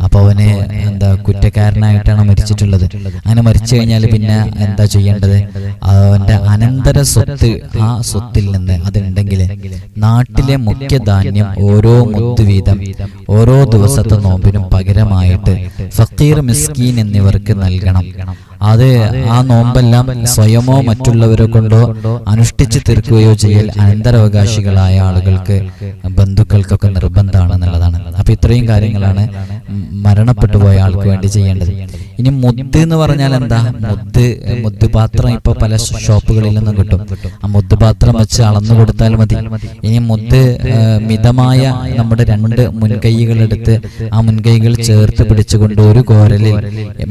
അപ്പൊ അവന് കുറ്റക്കാരനായിട്ടാണ് മരിച്ചിട്ടുള്ളത്. അങ്ങനെ മരിച്ചു കഴിഞ്ഞാൽ പിന്നെ എന്താ ചെയ്യേണ്ടത്? അവന്റെ അനന്തര സ്വത്ത്, ആ സ്വത്തിൽ നിന്ന് അതുണ്ടെങ്കിൽ നാട്ടിലെ മുഖ്യധാന്യം ഓരോ മുത്ത് വീതം ഓരോ ദിവസത്തെ നോമ്പിനും പകരമായിട്ട് ഫക്കീർ, മിസ്കീൻ എന്നിവർക്ക് നൽകണം. അത് ആ നോമ്പെല്ലാം സ്വയമോ മറ്റുള്ളവരെ കൊണ്ടോ അനുഷ്ഠിച്ചു തീർക്കുകയോ ചെയ്യൽ അനന്തരാവകാശികളായ ആളുകൾക്ക്, ബന്ധുക്കൾക്കൊക്കെ നിർബന്ധമാണെന്നുള്ളതാണ്. അപ്പൊ ഇത്രയും കാര്യങ്ങളാണ് മരണപ്പെട്ടു പോയ ആൾക്ക് വേണ്ടി ചെയ്യേണ്ടത്. ഇനി മുദ്ദ് എന്ന് പറഞ്ഞാൽ എന്താ? മുദ്ദ് പാത്രം ഇപ്പൊ പല ഷോപ്പുകളിൽ നിന്നും കിട്ടും. ആ മുദ്ദ് പാത്രം വെച്ച് അളന്നു കൊടുത്താൽ മതി. ഇനി മുദ്ദ് മിതമായ നമ്മുടെ 2 മുൻകൈകളെടുത്ത് ആ മുൻകൈകൾ ചേർത്ത് പിടിച്ചുകൊണ്ട് ഒരു കോരലിൽ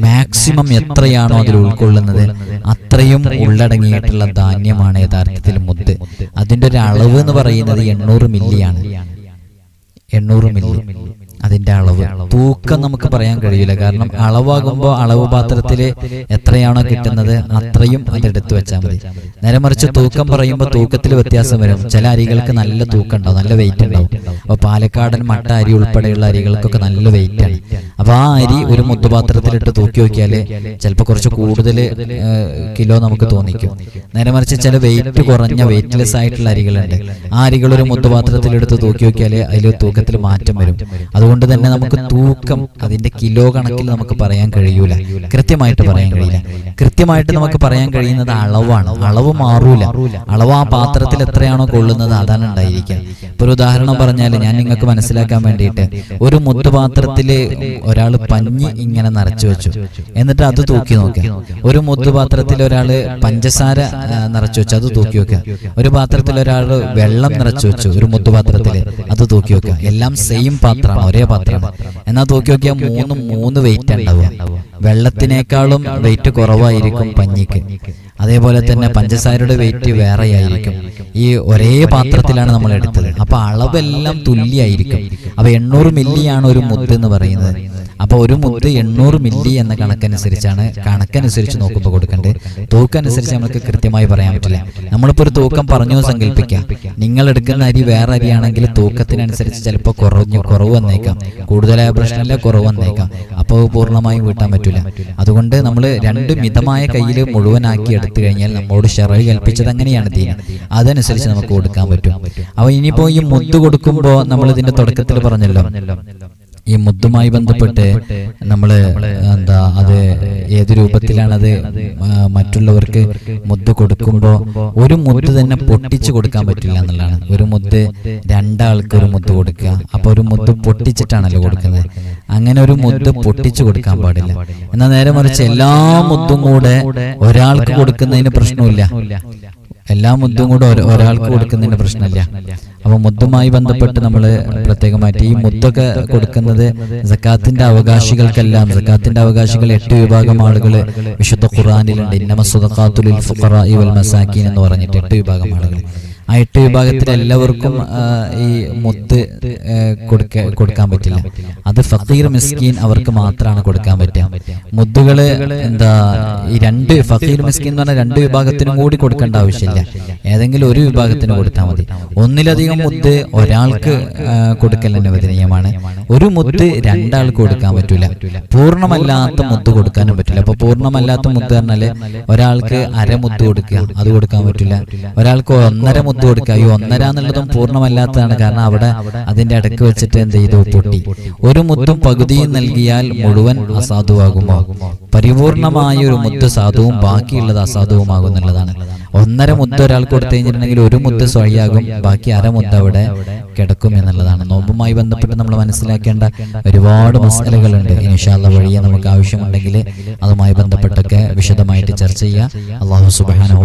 മാക്സിമം എത്രയാണോ അതിൽ ഉൾക്കൊള്ളുന്നത് അത്രയും ഉള്ളടങ്ങിയിട്ടുള്ള ധാന്യമാണ് യഥാർത്ഥത്തിൽ മുദ്ദ്. അതിന്റെ ഒരു അളവ് എന്ന് പറയുന്നത് 800 മില്ലിയാണ്. 800 മില്ലി അതിന്റെ അളവ്. തൂക്കം നമുക്ക് പറയാൻ കഴിയില്ല, കാരണം അളവാകുമ്പോൾ അളവ് പാത്രത്തില് എത്രയാണോ കിട്ടുന്നത് അത്രയും അതെടുത്തു വെച്ചാൽ മതി. നേരെ മറിച്ച് തൂക്കം പറയുമ്പോൾ തൂക്കത്തിൽ വ്യത്യാസം വരും. ചില അരികൾക്ക് നല്ല തൂക്കം ഉണ്ടാവും, നല്ല വെയിറ്റ് ഉണ്ടാവും. അപ്പൊ പാലക്കാടൻ മട്ട അരി ഉൾപ്പെടെയുള്ള അരികൾക്കൊക്കെ നല്ല വെയിറ്റ് ആണ്. അപ്പൊ ആ അരി ഒരു മുദ്ദപാത്രത്തിലിട്ട് തൂക്കി നോക്കിയാല് ചിലപ്പോൾ കുറച്ച് കൂടുതൽ കിലോ നമുക്ക് തോന്നിക്കും. നേരെ മറിച്ച് ചില വെയിറ്റ് കുറഞ്ഞ വെയിറ്റ്ലെസ് ആയിട്ടുള്ള അരികളുണ്ട്. ആ അരികൾ ഒരു മുദ്ദപാത്രത്തിലെടുത്ത് തൂക്കി നോക്കിയാല് അതിൽ തൂക്കത്തിൽ മാറ്റം വരും. അതുകൊണ്ട് തന്നെ നമുക്ക് തൂക്കം അതിന്റെ കിലോ കണക്കിൽ നമുക്ക് പറയാൻ കഴിയൂല, കൃത്യമായിട്ട് പറയാൻ കഴിയില്ല. കൃത്യമായിട്ട് നമുക്ക് പറയാൻ കഴിയുന്നത് അളവാണ്. അളവ് മാറൂല. അളവ് ആ പാത്രത്തിൽ എത്രയാണോ കൊള്ളുന്നത് അതാണ് ഉണ്ടായിരിക്കുക. ഇപ്പൊ ഒരു ഉദാഹരണം പറഞ്ഞാൽ ഞാൻ നിങ്ങൾക്ക് മനസ്സിലാക്കാൻ വേണ്ടിയിട്ട്, ഒരു മുദ്ദപാത്രത്തില് ഒരാൾ പഞ്ഞി ഇങ്ങനെ നിറച്ചു വെച്ചു, എന്നിട്ട് അത് തൂക്കി നോക്കുക. ഒരു മുദ്ദപാത്രത്തിൽ ഒരാള് പഞ്ചസാര നിറച്ചു വെച്ചു, അത് തൂക്കി വെക്കുക. ഒരു പാത്രത്തിൽ ഒരാൾ വെള്ളം നിറച്ചു വെച്ചു, ഒരു മുദ്ദപാത്രത്തില്, അത് തൂക്കി വെക്കുക. എല്ലാം സെയിം പാത്രമാണ്, ഒരേ പാത്രമാണ്. എന്നാൽ തൂക്കി നോക്കിയാൽ 3 വെയിറ്റ് ഉണ്ടാവുക. വെള്ളത്തിനേക്കാളും വെയിറ്റ് കുറവായിരിക്കും പഞ്ഞിക്ക്. അതേപോലെ തന്നെ പഞ്ചസാരയുടെ വെയിറ്റ് വേറെയായിരിക്കും. ഈ ഒരേ പാത്രത്തിലാണ് നമ്മൾ എടുത്തത്. അപ്പൊ അളവെല്ലാം തുല്യായിരിക്കും. അപ്പൊ 800 മില്ലിയാണ് ഒരു മുദ്ദ് എന്ന് പറയുന്നത്. അപ്പൊ ഒരു മുദ്ദ് 800 മില്ലി എന്ന കണക്കനുസരിച്ച് നോക്കുമ്പോൾ കൊടുക്കണ്ടേ. തൂക്കനുസരിച്ച് നമുക്ക് കൃത്യമായി പറയാൻ പറ്റില്ല. നമ്മളിപ്പോ ഒരു തൂക്കം പറഞ്ഞു സങ്കല്പിക്കാം. നിങ്ങൾ എടുക്കുന്ന അരി വേറെ അരിയാണെങ്കിൽ തൂക്കത്തിനനുസരിച്ച് ചിലപ്പോൾ കുറവ് വന്നേക്കാം, കൂടുതലായ പ്രശ്നമല്ല, കുറവ് വന്നേക്കാം. അപ്പോൾ പൂർണ്ണമായും വീട്ടാൻ പറ്റൂല. അതുകൊണ്ട് നമ്മൾ 2 മിതമായ കയ്യിൽ മുഴുവനാക്കി എടുത്തു കഴിഞ്ഞാൽ നമ്മോട് ശറഅ് കൽപ്പിച്ചത് അങ്ങനെയാണ് ദീൻ, അതനുസരിച്ച് നമുക്ക് കൊടുക്കാൻ പറ്റും. അപ്പൊ ഇനിയിപ്പോ ഈ മുദ്ദ് കൊടുക്കുമ്പോ നമ്മൾ ഇതിന്റെ തുടക്കത്തിൽ പറഞ്ഞല്ലോ, ഈ മുദ്ദുമായി ബന്ധപ്പെട്ട് നമ്മള് അത് ഏത് രൂപത്തിലാണത് മറ്റുള്ളവർക്ക് മുദ്ദ് കൊടുക്കുമ്പോൾ ഒരു മുദ്ദ് തന്നെ പൊട്ടിച്ചു കൊടുക്കാൻ പറ്റില്ല എന്നുള്ളതാണ്. ഒരു മുദ്ദ് 2 ആൾക്ക് ഒരു മുദ്ദ് കൊടുക്കുക, അപ്പൊ ഒരു മുദ്ദ് പൊട്ടിച്ചിട്ടാണല്ലോ കൊടുക്കുന്നത്. അങ്ങനെ ഒരു മുദ്ദ് പൊട്ടിച്ചു കൊടുക്കാൻ പാടില്ല. എന്നാൽ നേരെ മറിച്ച് എല്ലാ മുദ്ദും കൂടെ ഒരാൾക്ക് കൊടുക്കുന്നതിന് പ്രശ്നമില്ല. എല്ലാ മുദ്ദും കൂടെ ഒരാൾക്ക് കൊടുക്കുന്നതിന് പ്രശ്നമില്ല. അപ്പൊ മുദ്ദുമായി ബന്ധപ്പെട്ട് നമ്മൾ പ്രത്യേകമായിട്ട് ഈ മുദ്ദൊക്കെ കൊടുക്കുന്നത് സക്കാത്തിന്റെ അവകാശികൾക്കെല്ലാം. സക്കാത്തിന്റെ അവകാശികൾ 8 വിഭാഗം ആളുകൾ വിശുദ്ധ ഖുർആനിലുണ്ട്. ഇന്നമ സ്വദഖാത്തു ലിൽ ഫുഖറാഇ വൽ മസാകീൻ എന്ന് പറഞ്ഞിട്ട് 8 വിഭാഗം ആളുകൾ. ആ 8 വിഭാഗത്തിൽ എല്ലാവർക്കും ഈ മുദ്ദ് കൊടുക്കാൻ പറ്റില്ല. അത് ഫഖീർ, മിസ്കീൻ അവർക്ക് മാത്രമാണ് കൊടുക്കാൻ പറ്റുക. മുദ്ദുകള് ഈ 2 ഫഖീർ, മിസ്കീൻ എന്ന് പറഞ്ഞാൽ 2 വിഭാഗത്തിനും കൂടി കൊടുക്കേണ്ട ആവശ്യമില്ല. ഏതെങ്കിലും ഒരു വിഭാഗത്തിന് കൊടുത്താൽ മതി. ഒന്നിലധികം മുദ്ദ് ഒരാൾക്ക് കൊടുക്കൽ അനുവദനീയമാണ്. ഒരു മുദ്ദ് 2 ആൾക്ക് കൊടുക്കാൻ പറ്റൂല. പൂർണ്ണമല്ലാത്ത മുദ്ദ് കൊടുക്കാനും പറ്റില്ല. അപ്പൊ പൂർണ്ണമല്ലാത്ത മുദ്ദ് പറഞ്ഞാല് ഒരാൾക്ക് അര മുദ്ദ് കൊടുക്കുക, അത് കൊടുക്കാൻ പറ്റില്ല. ഒരാൾക്ക് 1.5 മുദ്ദ് മുദ്ദ് കൊടുക്കുക. ഈ 1.5 എന്നുള്ളതും പൂർണ്ണമല്ലാത്തതാണ്. കാരണം അവിടെ അതിന്റെ ഇടയ്ക്ക് വെച്ചിട്ട് എന്ത് ചെയ്തു, പൊട്ടി. ഒരു മുദ്ദും പകുതിയും നൽകിയാൽ മുഴുവൻ അസാധുവാകുമോ? പരിപൂർണമായ ഒരു മുദ്ദ് സാധുവും ബാക്കിയുള്ളത് അസാധുവുമാകുന്നുള്ളതാണ്. 1.5 മുദ്ദ് ഒരാൾ കൊടുത്തു കഴിഞ്ഞിട്ടുണ്ടെങ്കിൽ ഒരു മുദ്ദ് സ്വഴിയാകും, ബാക്കി അര മുദ്ദ് അവിടെ കിടക്കും എന്നുള്ളതാണ്. നോമ്പുമായി ബന്ധപ്പെട്ട് നമ്മൾ മനസ്സിലാക്കേണ്ട ഒരുപാട് മസലകളുണ്ട്. ഇൻഷാ അല്ലാഹ് വഴിയെ നമുക്ക് ആവശ്യമുണ്ടെങ്കിൽ അതുമായി ബന്ധപ്പെട്ടൊക്കെ വിശദമായിട്ട് ചർച്ച ചെയ്യാം. അല്ലാഹു സുബ്ഹാനഹു